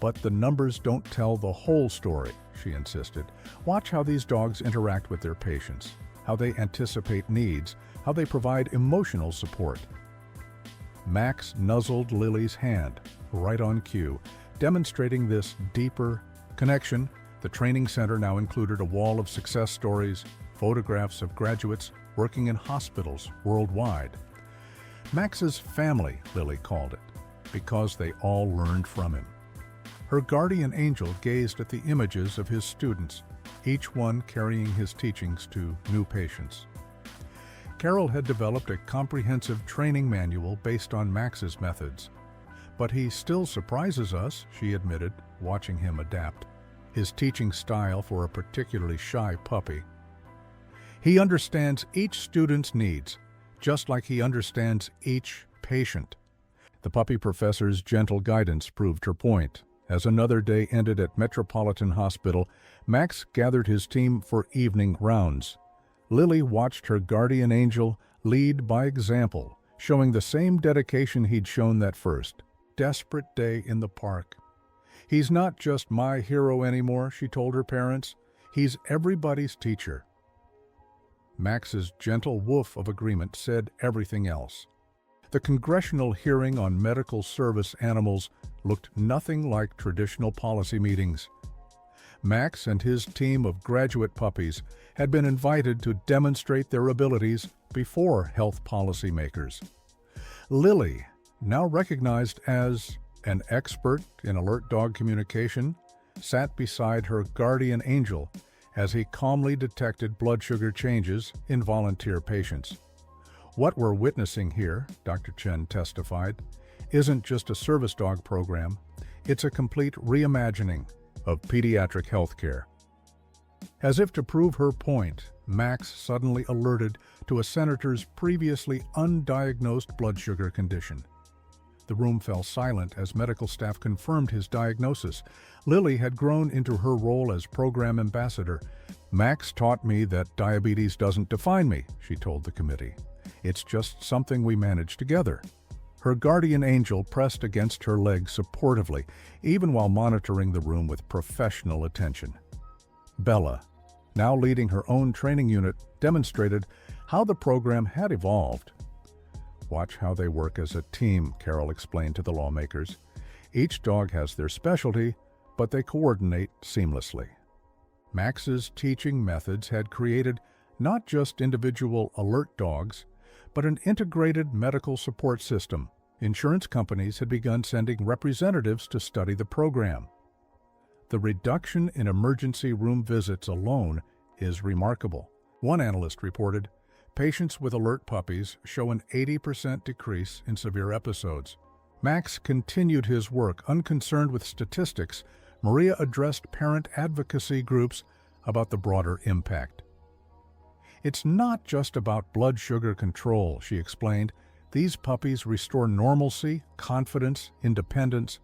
But the numbers don't tell the whole story, she insisted. Watch how these dogs interact with their patients, how they anticipate needs, how they provide emotional support. Max nuzzled Lily's hand, right on cue, demonstrating this deeper connection. The training center now included a wall of success stories, photographs of graduates working in hospitals worldwide. Max's family, Lily called it, because they all learned from him. Her guardian angel gazed at the images of his students, each one carrying his teachings to new patients. Carol had developed a comprehensive training manual based on Max's methods. But he still surprises us, she admitted, watching him adapt his teaching style for a particularly shy puppy. He understands each student's needs, just like he understands each patient. The puppy professor's gentle guidance proved her point. As another day ended at Metropolitan Hospital, Max gathered his team for evening rounds. Lily watched her guardian angel lead by example, showing the same dedication he'd shown that first desperate day in the park. He's not just my hero anymore, she told her parents. He's everybody's teacher. Max's gentle woof of agreement said everything else. The congressional hearing on medical service animals looked nothing like traditional policy meetings. Max and his team of graduate puppies had been invited to demonstrate their abilities before health policymakers. Lily, now recognized as an expert in alert dog communication, sat beside her guardian angel as he calmly detected blood sugar changes in volunteer patients. What we're witnessing here, Dr. Chen testified, isn't just a service dog program, it's a complete reimagining of pediatric healthcare. As if to prove her point, Max suddenly alerted to a senator's previously undiagnosed blood sugar condition. The room fell silent as medical staff confirmed his diagnosis. Lily had grown into her role as program ambassador. Max taught me that diabetes doesn't define me, she told the committee. It's just something we manage together. Her guardian angel pressed against her leg supportively, even while monitoring the room with professional attention. Bella, now leading her own training unit, demonstrated how the program had evolved. Watch how they work as a team, Carol explained to the lawmakers. Each dog has their specialty, but they coordinate seamlessly. Max's teaching methods had created not just individual alert dogs, but an integrated medical support system. Insurance companies had begun sending representatives to study the program. The reduction in emergency room visits alone is remarkable. One analyst reported, patients with alert puppies show an 80% decrease in severe episodes. Max continued his work, unconcerned with statistics. Maria addressed parent advocacy groups about the broader impact. It's not just about blood sugar control, she explained. These puppies restore normalcy, confidence, independence.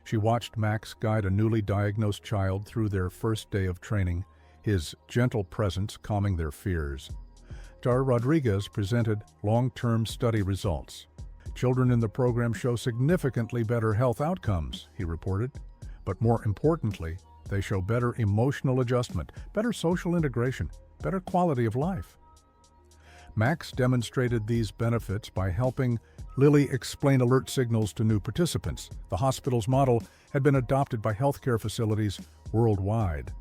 She watched Max guide a newly diagnosed child through their first day of training, his gentle presence calming their fears. Dr. Rodriguez presented long-term study results. Children in the program show significantly better health outcomes, he reported. But more importantly, they show better emotional adjustment, better social integration, better quality of life. Max demonstrated these benefits by helping Lily explain alert signals to new participants. The hospital's model had been adopted by healthcare facilities worldwide.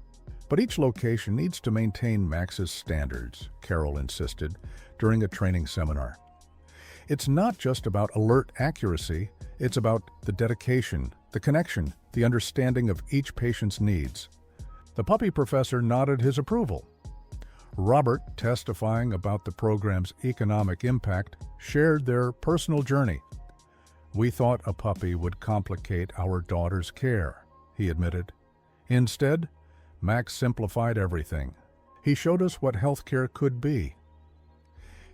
But each location needs to maintain Max's standards, Carol insisted during a training seminar. It's not just about alert accuracy, it's about the dedication, the connection, the understanding of each patient's needs. The puppy professor nodded his approval. Robert, testifying about the program's economic impact, shared their personal journey. "We thought a puppy would complicate our daughter's care," he admitted. Instead, Max simplified everything. He showed us what healthcare could be.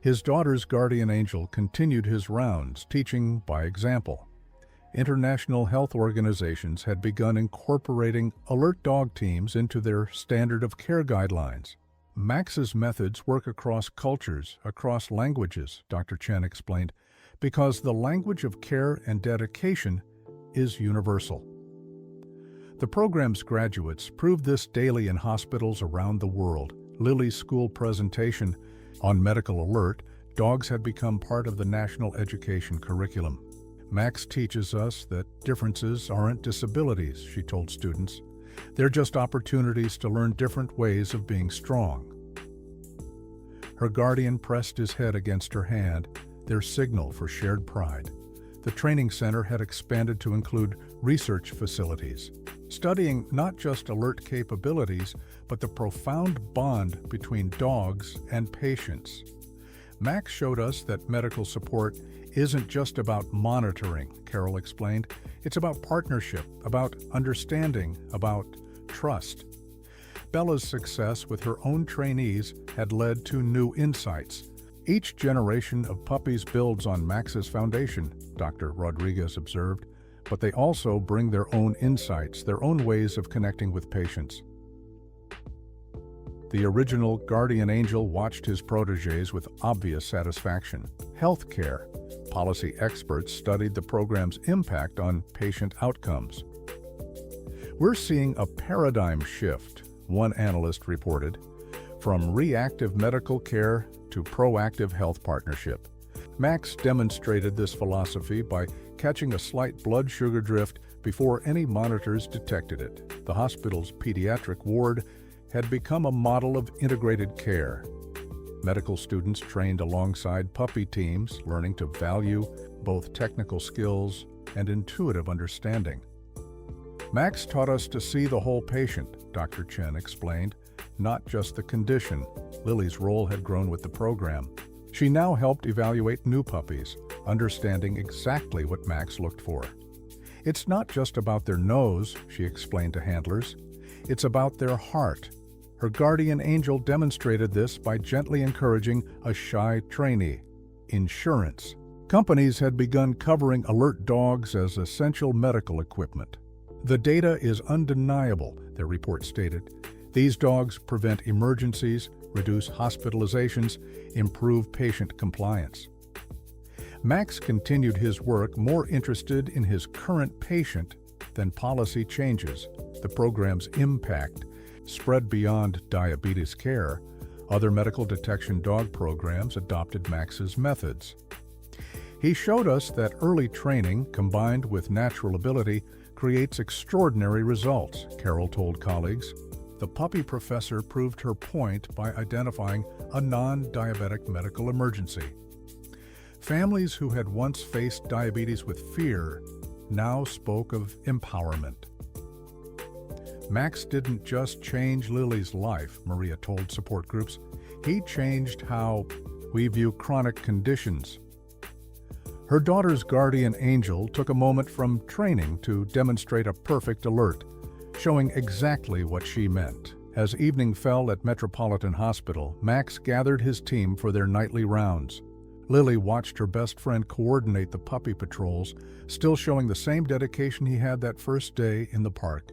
His daughter's guardian angel continued his rounds, teaching by example. International health organizations had begun incorporating alert dog teams into their standard of care guidelines. Max's methods work across cultures, across languages, Dr. Chen explained, because the language of care and dedication is universal. The program's graduates proved this daily in hospitals around the world. Lily's school presentation on medical alert, dogs had become part of the national education curriculum. Max teaches us that differences aren't disabilities, she told students. They're just opportunities to learn different ways of being strong. Her guardian pressed his head against her hand, their signal for shared pride. The training center had expanded to include research facilities, studying not just alert capabilities, but the profound bond between dogs and patients. Max showed us that medical support isn't just about monitoring, Carol explained. It's about partnership, about understanding, about trust. Bella's success with her own trainees had led to new insights. Each generation of puppies builds on Max's foundation, Dr. Rodriguez observed, but they also bring their own insights, their own ways of connecting with patients. The original guardian angel watched his protégés with obvious satisfaction. Healthcare policy experts studied the program's impact on patient outcomes. "We're seeing a paradigm shift," one analyst reported, "from reactive medical care to proactive health partnership." Max demonstrated this philosophy by catching a slight blood sugar drift before any monitors detected it. The hospital's pediatric ward had become a model of integrated care. Medical students trained alongside puppy teams, learning to value both technical skills and intuitive understanding. Max taught us to see the whole patient, Dr. Chen explained, not just the condition. Lily's role had grown with the program. She now helped evaluate new puppies, understanding exactly what Max looked for. "It's not just about their nose," she explained to handlers. "It's about their heart." Her guardian angel demonstrated this by gently encouraging a shy trainee. Insurance. Companies had begun covering alert dogs as essential medical equipment. "The data is undeniable," their report stated. "These dogs prevent emergencies, reduce hospitalizations, improve patient compliance." Max continued his work more interested in his current patient than policy changes. The program's impact spread beyond diabetes care. Other medical detection dog programs adopted Max's methods. He showed us that early training, combined with natural ability, creates extraordinary results, Carol told colleagues. The puppy professor proved her point by identifying a non-diabetic medical emergency. Families who had once faced diabetes with fear now spoke of empowerment. Max didn't just change Lily's life, Maria told support groups. He changed how we view chronic conditions. Her daughter's guardian angel took a moment from training to demonstrate a perfect alert, showing exactly what she meant. As evening fell at Metropolitan Hospital, Max gathered his team for their nightly rounds. Lily watched her best friend coordinate the puppy patrols, still showing the same dedication he had that first day in the park.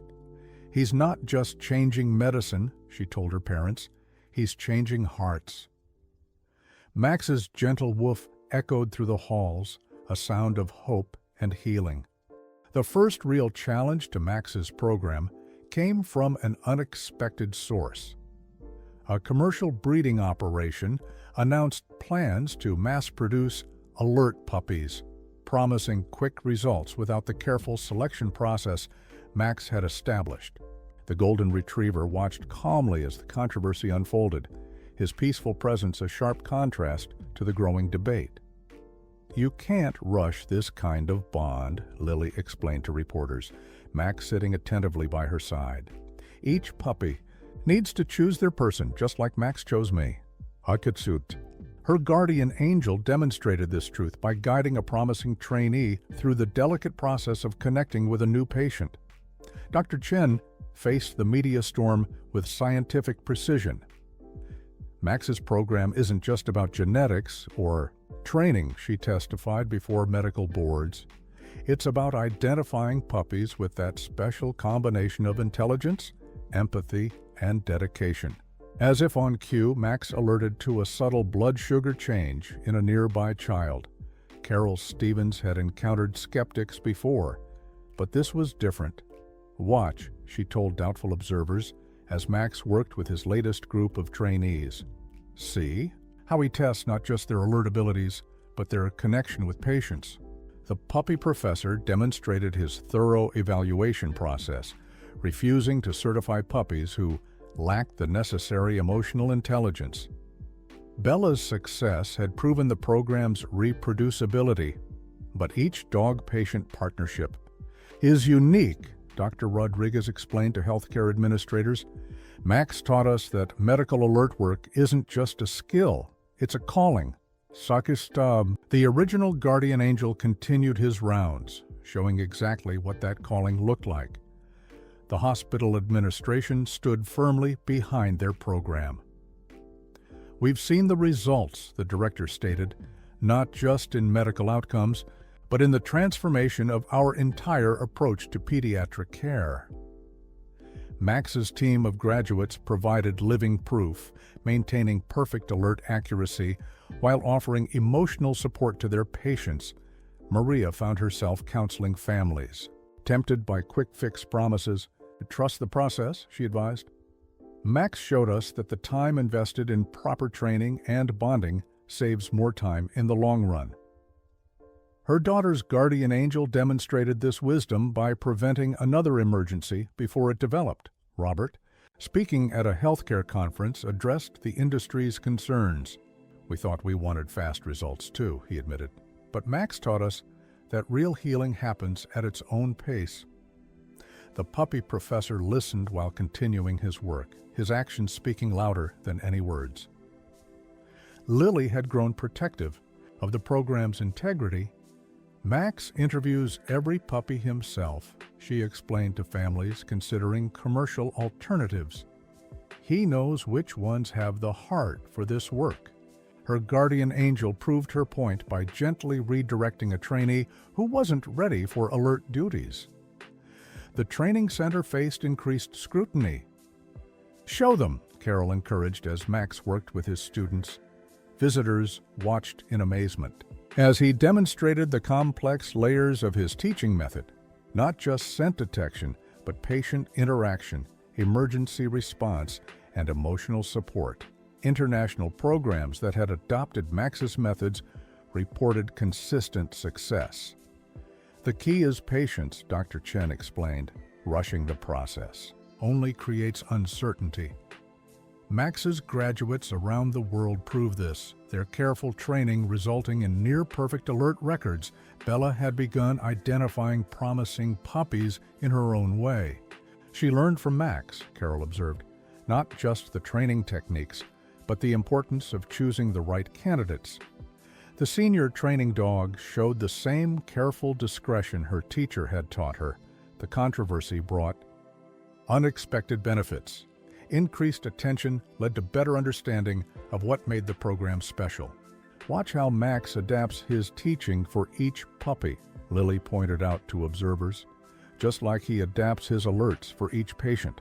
"He's not just changing medicine," she told her parents. "He's changing hearts." Max's gentle woof echoed through the halls, a sound of hope and healing. The first real challenge to Max's program came from an unexpected source. A commercial breeding operation announced plans to mass-produce alert puppies, promising quick results without the careful selection process Max had established. The golden retriever watched calmly as the controversy unfolded, his peaceful presence a sharp contrast to the growing debate. "You can't rush this kind of bond," Lily explained to reporters, Max sitting attentively by her side. "Each puppy needs to choose their person, just like Max chose me." Akitsut. Her guardian angel demonstrated this truth by guiding a promising trainee through the delicate process of connecting with a new patient. Dr. Chen faced the media storm with scientific precision. "Max's program isn't just about genetics or training," she testified before medical boards. "It's about identifying puppies with that special combination of intelligence, empathy, and dedication." As if on cue, Max alerted to a subtle blood sugar change in a nearby child. Carol Stevens had encountered skeptics before, but this was different. "Watch," she told doubtful observers, as Max worked with his latest group of trainees. "See how he tests not just their alert abilities, but their connection with patients." The puppy professor demonstrated his thorough evaluation process, refusing to certify puppies who lacked the necessary emotional intelligence. Bella's success had proven the program's reproducibility, but each dog-patient partnership is unique, Dr. Rodriguez explained to healthcare administrators. "Max taught us that medical alert work isn't just a skill, it's a calling." Sakistab, the original guardian angel, continued his rounds, showing exactly what that calling looked like. The hospital administration stood firmly behind their program. "We've seen the results," the director stated, "not just in medical outcomes, but in the transformation of our entire approach to pediatric care." Max's team of graduates provided living proof, maintaining perfect alert accuracy while offering emotional support to their patients. Maria found herself counseling families. Tempted by quick-fix promises, "Trust the process," she advised. Max showed us that the time invested in proper training and bonding saves more time in the long run. Her daughter's guardian angel demonstrated this wisdom by preventing another emergency before it developed. Robert, speaking at a healthcare conference, addressed the industry's concerns. "We thought we wanted fast results too," he admitted. "But Max taught us that real healing happens at its own pace." The puppy professor listened while continuing his work, his actions speaking louder than any words. Lily had grown protective of the program's integrity. "Max interviews every puppy himself," she explained to families considering commercial alternatives. "He knows which ones have the heart for this work." Her guardian angel proved her point by gently redirecting a trainee who wasn't ready for alert duties. The training center faced increased scrutiny. "Show them," Carol encouraged as Max worked with his students. Visitors watched in amazement as he demonstrated the complex layers of his teaching method, not just scent detection, but patient interaction, emergency response, and emotional support. International programs that had adopted Max's methods reported consistent success. "The key is patience," Dr. Chen explained. "Rushing the process only creates uncertainty." Max's graduates around the world prove this, their careful training resulting in near-perfect alert records. Bella had begun identifying promising puppies in her own way. She learned from Max, Carol observed, not just the training techniques, but the importance of choosing the right candidates. The senior training dog showed the same careful discretion her teacher had taught her. The controversy brought unexpected benefits. Increased attention led to better understanding of what made the program special. "Watch how Max adapts his teaching for each puppy," Lily pointed out to observers, "just like he adapts his alerts for each patient."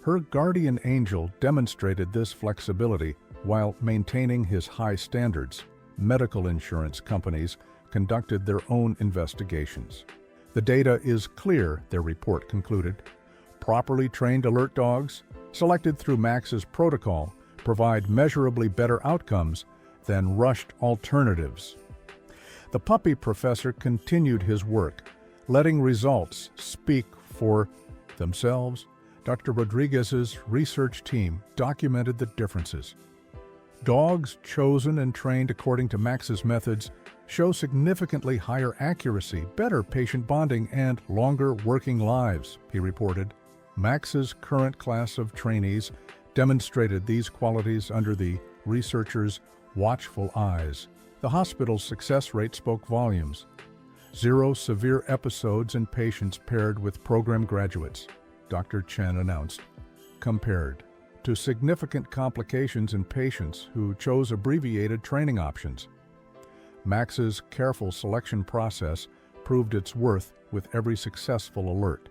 Her guardian angel demonstrated this flexibility While maintaining his high standards, medical insurance companies conducted their own investigations. The data is clear, their report concluded. Properly trained alert dogs, selected through Max's protocol, provide measurably better outcomes than rushed alternatives. The puppy professor continued his work, letting results speak for themselves. Dr. Rodriguez's research team documented the differences. Dogs chosen and trained according to Max's methods show significantly higher accuracy, better patient bonding, and longer working lives, he reported. Max's current class of trainees demonstrated these qualities under the researchers' watchful eyes. The hospital's success rate spoke volumes. 0 severe episodes in patients paired with program graduates, Dr. Chen announced, compared to significant complications in patients who chose abbreviated training options. Max's careful selection process proved its worth with every successful alert.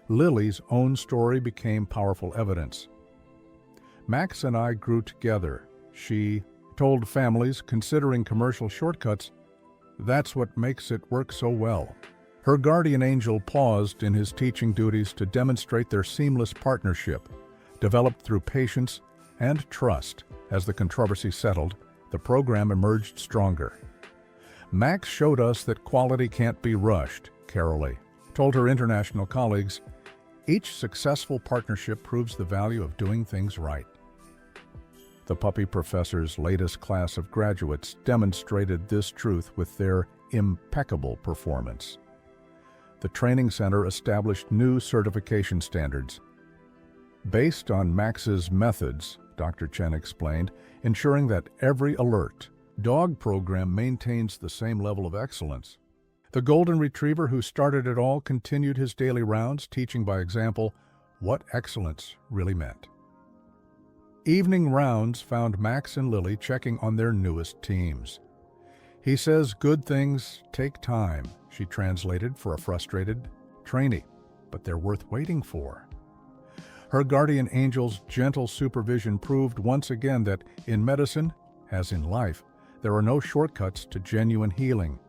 Lily's own story became powerful evidence. Max and I grew together, she told families considering commercial shortcuts. That's what makes it work so well. Her guardian angel paused in his teaching duties to demonstrate their seamless partnership, developed through patience and trust. As the controversy settled, the program emerged stronger. Max showed us that quality can't be rushed, Carolee told her international colleagues. Each successful partnership proves the value of doing things right. The puppy professor's latest class of graduates demonstrated this truth with their impeccable performance. The training center established new certification standards. Based on Max's methods, Dr. Chen explained, ensuring that every alert dog program maintains the same level of excellence. The golden retriever who started it all continued his daily rounds, teaching by example what excellence really meant. Evening rounds found Max and Lily checking on their newest teams. He says good things take time, she translated for a frustrated trainee, but they're worth waiting for. Her guardian angel's gentle supervision proved once again that in medicine, as in life, there are no shortcuts to genuine healing.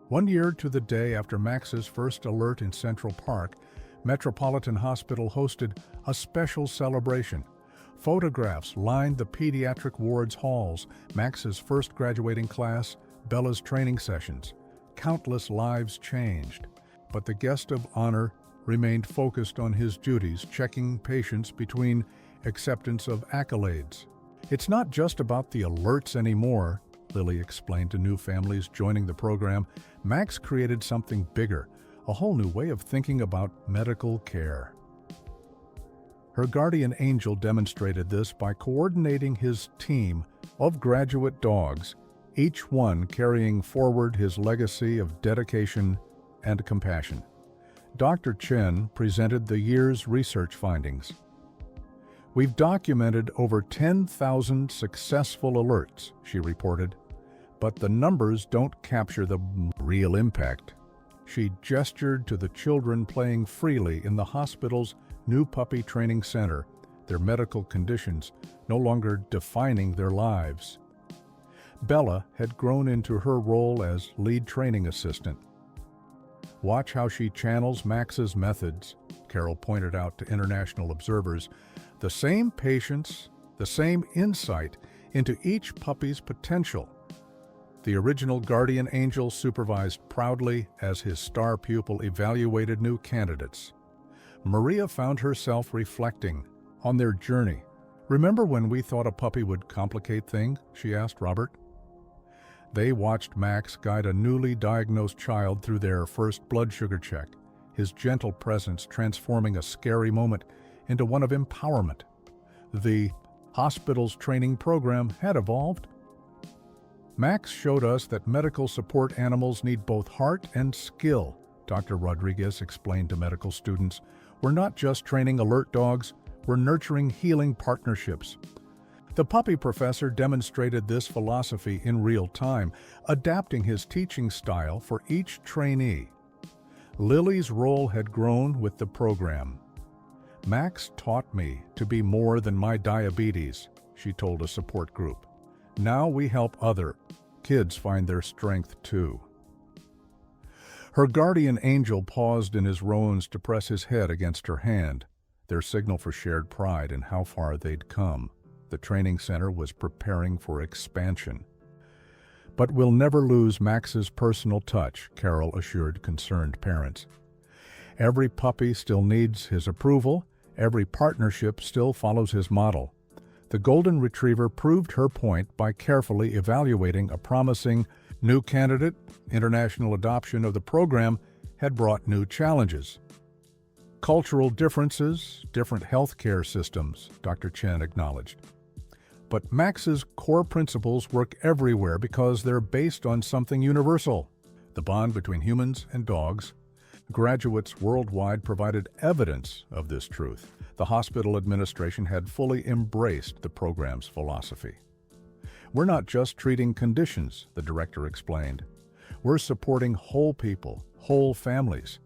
1 year to the day after Max's first alert in Central Park, Metropolitan Hospital hosted a special celebration. Photographs lined the pediatric ward's halls, Max's first graduating class, Bella's training sessions. Countless lives changed, but the guest of honor remained focused on his duties, checking patients between acceptance of accolades. It's not just about the alerts anymore, Lily explained to new families joining the program. Max created something bigger, a whole new way of thinking about medical care. Her guardian angel demonstrated this by coordinating his team of graduate dogs, each one carrying forward his legacy of dedication and compassion. Dr. Chen presented the year's research findings. We've documented over 10,000 successful alerts, she reported, but the numbers don't capture the real impact. She gestured to the children playing freely in the hospital's new puppy training center, their medical conditions no longer defining their lives. Bella had grown into her role as lead training assistant. Watch how she channels Max's methods, Carol pointed out to international observers. The same patience, the same insight into each puppy's potential. The original guardian angel supervised proudly as his star pupil evaluated new candidates. Maria found herself reflecting on their journey. Remember when we thought a puppy would complicate things? She asked Robert. They watched Max guide a newly diagnosed child through their first blood sugar check, his gentle presence transforming a scary moment into one of empowerment. The hospital's training program had evolved. Max showed us that medical support animals need both heart and skill, Dr. Rodriguez explained to medical students. We're not just training alert dogs, we're nurturing healing partnerships. The puppy professor demonstrated this philosophy in real time, adapting his teaching style for each trainee. Lily's role had grown with the program. Max taught me to be more than my diabetes, she told a support group. Now we help other kids find their strength too. Her guardian angel paused in his roans to press his head against her hand, their signal for shared pride in how far they'd come. The training center was preparing for expansion. But we'll never lose Max's personal touch, Carol assured concerned parents. Every puppy still needs his approval, every partnership still follows his model. The Golden Retriever proved her point by carefully evaluating a promising new candidate. International adoption of the program had brought new challenges. Cultural differences, different healthcare systems, Dr. Chen acknowledged. But Max's core principles work everywhere because they're based on something universal, the bond between humans and dogs. Graduates worldwide provided evidence of this truth. The hospital administration had fully embraced the program's philosophy. We're not just treating conditions, the director explained. We're supporting whole people, whole families.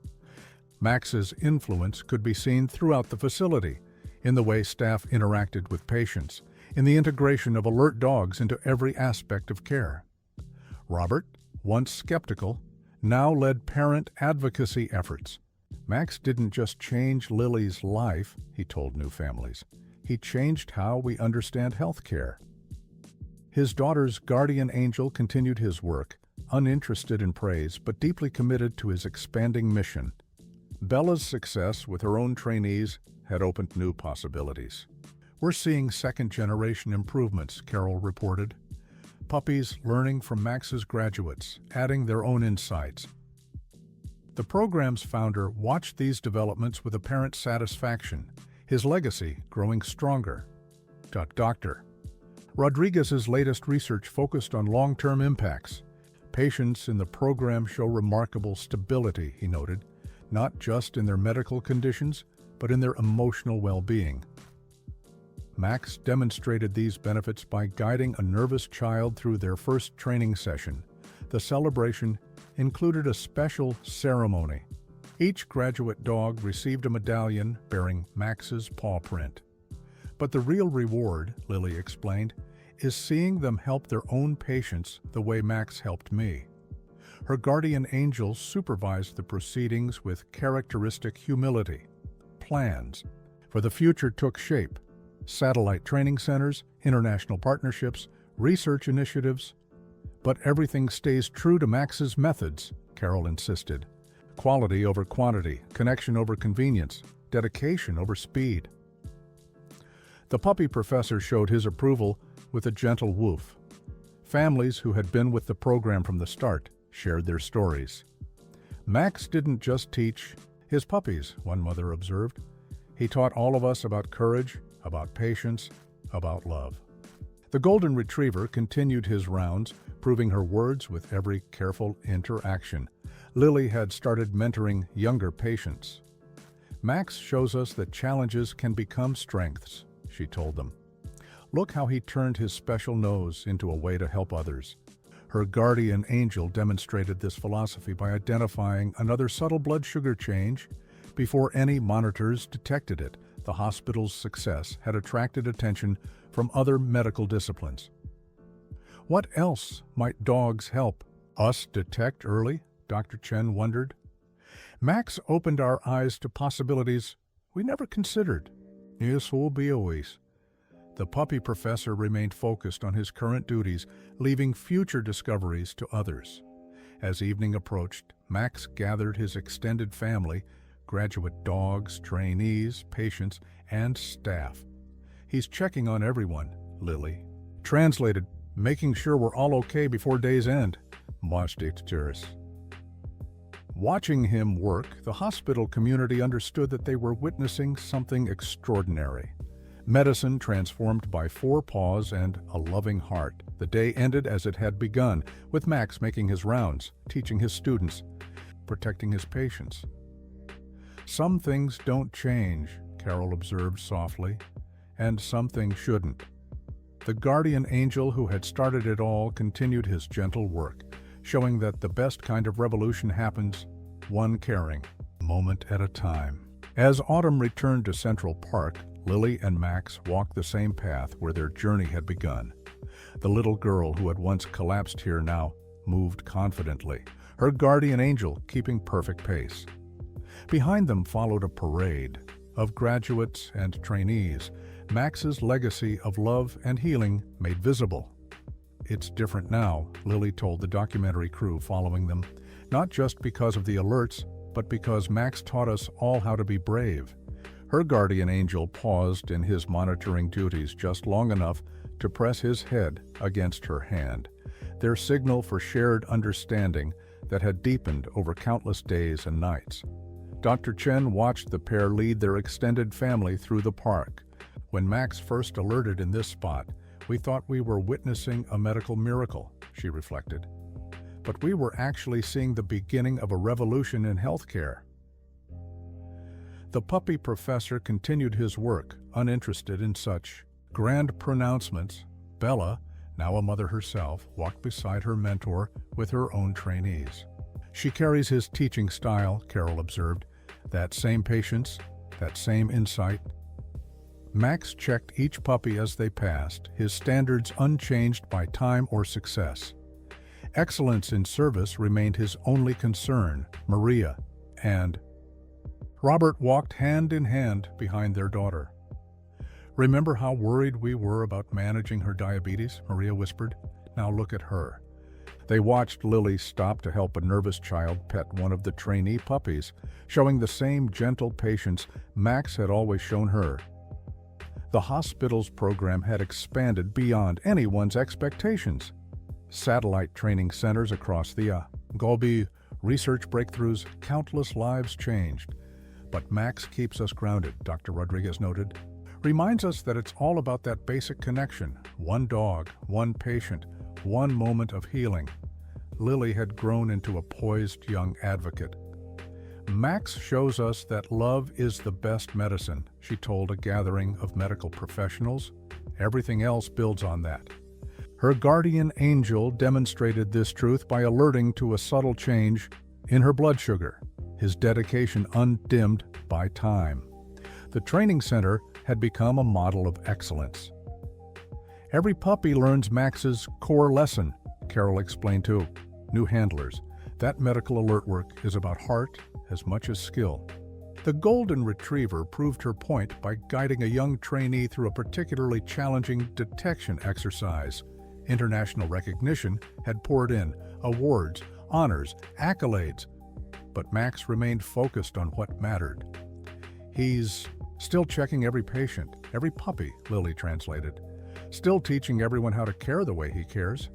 Max's influence could be seen throughout the facility, in the way staff interacted with patients, in the integration of alert dogs into every aspect of care. Robert, once skeptical, now led parent advocacy efforts. Max didn't just change Lily's life, he told new families. He changed how we understand healthcare. His daughter's guardian angel continued his work, uninterested in praise but deeply committed to his expanding mission. Bella's success with her own trainees had opened new possibilities. We're seeing second-generation improvements, Carol reported. Puppies learning from Max's graduates, adding their own insights. The program's founder watched these developments with apparent satisfaction, his legacy growing stronger. Dr. Rodriguez's latest research focused on long-term impacts. Patients in the program show remarkable stability, he noted, not just in their medical conditions, but in their emotional well-being. Max demonstrated these benefits by guiding a nervous child through their first training session. The celebration included a special ceremony. Each graduate dog received a medallion bearing Max's paw print. But the real reward, Lily explained, is seeing them help their own patients the way Max helped me. Her guardian angel supervised the proceedings with characteristic humility. Plans for the future took shape. Satellite training centers, international partnerships, research initiatives. But everything stays true to Max's methods, Carol insisted. Quality over quantity, connection over convenience, dedication over speed. The puppy professor showed his approval with a gentle woof. Families who had been with the program from the start shared their stories. Max didn't just teach his puppies, one mother observed. He taught all of us about courage, about patience, about love. The Golden Retriever continued his rounds, proving her words with every careful interaction. Lily had started mentoring younger patients. Max shows us that challenges can become strengths, she told them. Look how he turned his special nose into a way to help others. Her guardian angel demonstrated this philosophy by identifying another subtle blood sugar change before any monitors detected it. The hospital's success had attracted attention from other medical disciplines. What else might dogs help us detect early? Dr. Chen wondered. Max opened our eyes to possibilities we never considered. Yes, will be always. The puppy professor remained focused on his current duties, leaving future discoveries to others. As evening approached, Max gathered his extended family, graduate dogs, trainees, patients, and staff. He's checking on everyone, Lily. Translated, making sure we're all okay before day's end. Watching him work, the hospital community understood that they were witnessing something extraordinary. Medicine transformed by 4 paws and a loving heart. The day ended as it had begun, with Max making his rounds, teaching his students, protecting his patients. Some things don't change, Carol observed softly, and some things shouldn't. The guardian angel who had started it all continued his gentle work, showing that the best kind of revolution happens one caring moment at a time. As autumn returned to Central Park, Lily and Max walked the same path where their journey had begun. The little girl who had once collapsed here now moved confidently, her guardian angel keeping perfect pace. Behind them followed a parade of graduates and trainees, Max's legacy of love and healing made visible. "It's different now," Lily told the documentary crew following them, "not just because of the alerts, but because Max taught us all how to be brave." Her guardian angel paused in his monitoring duties just long enough to press his head against her hand, their signal for shared understanding that had deepened over countless days and nights. Dr. Chen watched the pair lead their extended family through the park. "When Max first alerted in this spot, we thought we were witnessing a medical miracle," she reflected. "But we were actually seeing the beginning of a revolution in healthcare." The puppy professor continued his work, uninterested in such grand pronouncements. Bella, now a mother herself, walked beside her mentor with her own trainees. "She carries his teaching style," Carol observed. "That same patience, that same insight." Max checked each puppy as they passed, his standards unchanged by time or success. Excellence in service remained his only concern. Maria and Robert walked hand in hand behind their daughter. "Remember how worried we were about managing her diabetes?" Maria whispered. "Now look at her." They watched Lily stop to help a nervous child pet one of the trainee puppies, showing the same gentle patience Max had always shown her. The hospital's program had expanded beyond anyone's expectations. Satellite training centers across the Gobi, research breakthroughs, countless lives changed. "But Max keeps us grounded," Dr. Rodriguez noted. "Reminds us that it's all about that basic connection. One dog, one patient, one moment of healing." Lily had grown into a poised young advocate. "Max shows us that love is the best medicine," she told a gathering of medical professionals. "Everything else builds on that." Her guardian angel demonstrated this truth by alerting to a subtle change in her blood sugar, his dedication undimmed by time. The training center had become a model of excellence. "Every puppy learns Max's core lesson," Carol explained to new handlers. "That medical alert work is about heart as much as skill." The Golden Retriever proved her point by guiding a young trainee through a particularly challenging detection exercise. International recognition had poured in, awards, honors, accolades, but Max remained focused on what mattered. "He's still checking every patient, every puppy," Lily translated. "Still teaching everyone how to care the way he cares."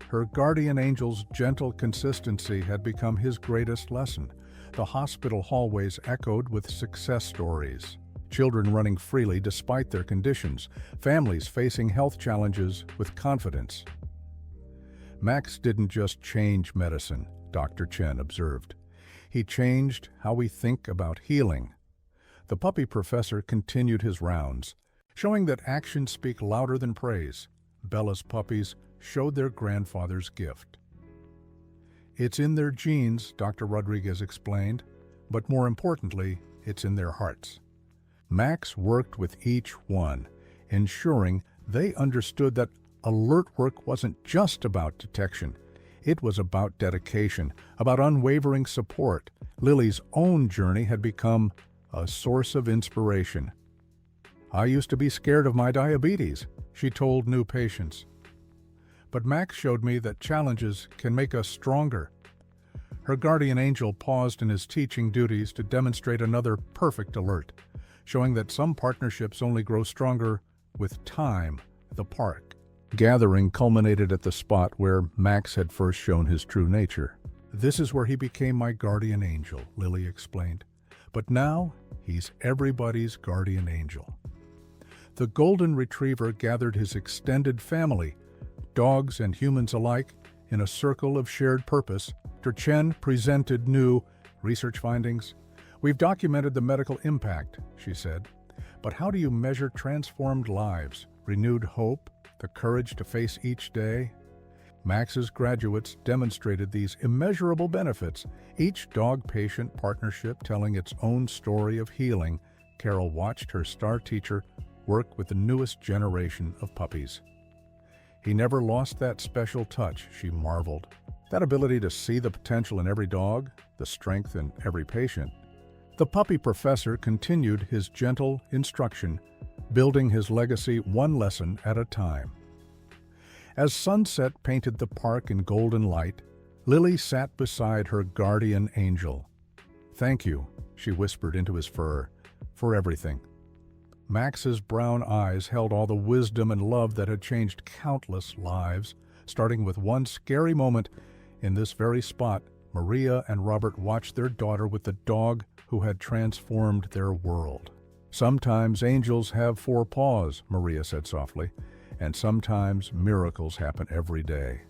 Her guardian angel's gentle consistency had become his greatest lesson. The hospital hallways echoed with success stories. Children running freely despite their conditions, families facing health challenges with confidence. "Max didn't just change medicine," Dr. Chen observed. "He changed how we think about healing." The puppy professor continued his rounds, showing that actions speak louder than praise. Bella's puppies showed their grandfather's gift. "It's in their genes," Dr. Rodriguez explained, "but more importantly, it's in their hearts." Max worked with each one, ensuring they understood that alert work wasn't just about detection. It was about dedication, about unwavering support. Lily's own journey had become a source of inspiration. "I used to be scared of my diabetes," she told new patients. "But Max showed me that challenges can make us stronger." Her guardian angel paused in his teaching duties to demonstrate another perfect alert, showing that some partnerships only grow stronger with time. The park gathering culminated at the spot where Max had first shown his true nature. "This is where he became my guardian angel," Lily explained. "But now, he's everybody's guardian angel." The Golden Retriever gathered his extended family, dogs and humans alike, in a circle of shared purpose. Dr. Chen presented new research findings. "We've documented the medical impact," she said. "But how do you measure transformed lives, renewed hope, the courage to face each day?" Max's graduates demonstrated these immeasurable benefits, each dog-patient partnership telling its own story of healing, Carol watched her star teacher work with the newest generation of puppies. He never lost that special touch, she marveled. That ability to see the potential in every dog, the strength in every patient. The puppy professor continued his gentle instruction, building his legacy one lesson at a time. As sunset painted the park in golden light, Lily sat beside her guardian angel. "Thank you," she whispered into his fur, "for everything." Max's brown eyes held all the wisdom and love that had changed countless lives, starting with one scary moment. In this very spot, Maria and Robert watched their daughter with the dog who had transformed their world. "Sometimes angels have 4 paws," Maria said softly, "and sometimes miracles happen every day."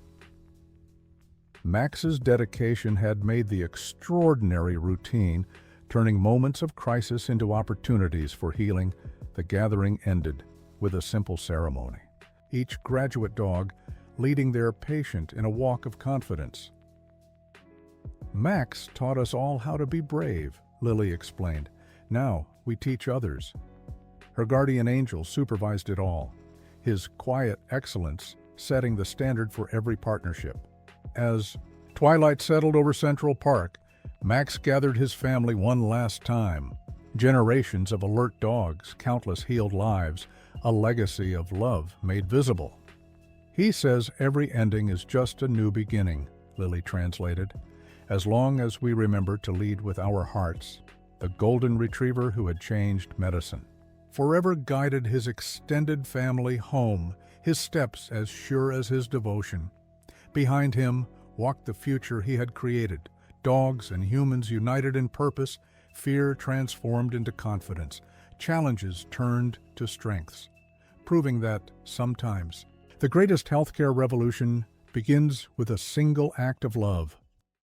Max's dedication had made the extraordinary routine, turning moments of crisis into opportunities for healing. The gathering ended with a simple ceremony, each graduate dog leading their patient in a walk of confidence. "Max taught us all how to be brave," Lily explained. "Now we teach others." Her guardian angel supervised it all, his quiet excellence setting the standard for every partnership. As twilight settled over Central Park, Max gathered his family one last time. Generations of alert dogs, countless healed lives, a legacy of love made visible. "He says every ending is just a new beginning," Lily translated. "As long as we remember to lead with our hearts," the golden retriever who had changed medicine forever guided his extended family home, his steps as sure as his devotion. Behind him walked the future he had created, dogs and humans united in purpose, fear transformed into confidence, challenges turned to strengths, proving that sometimes the greatest healthcare revolution begins with a single act of love.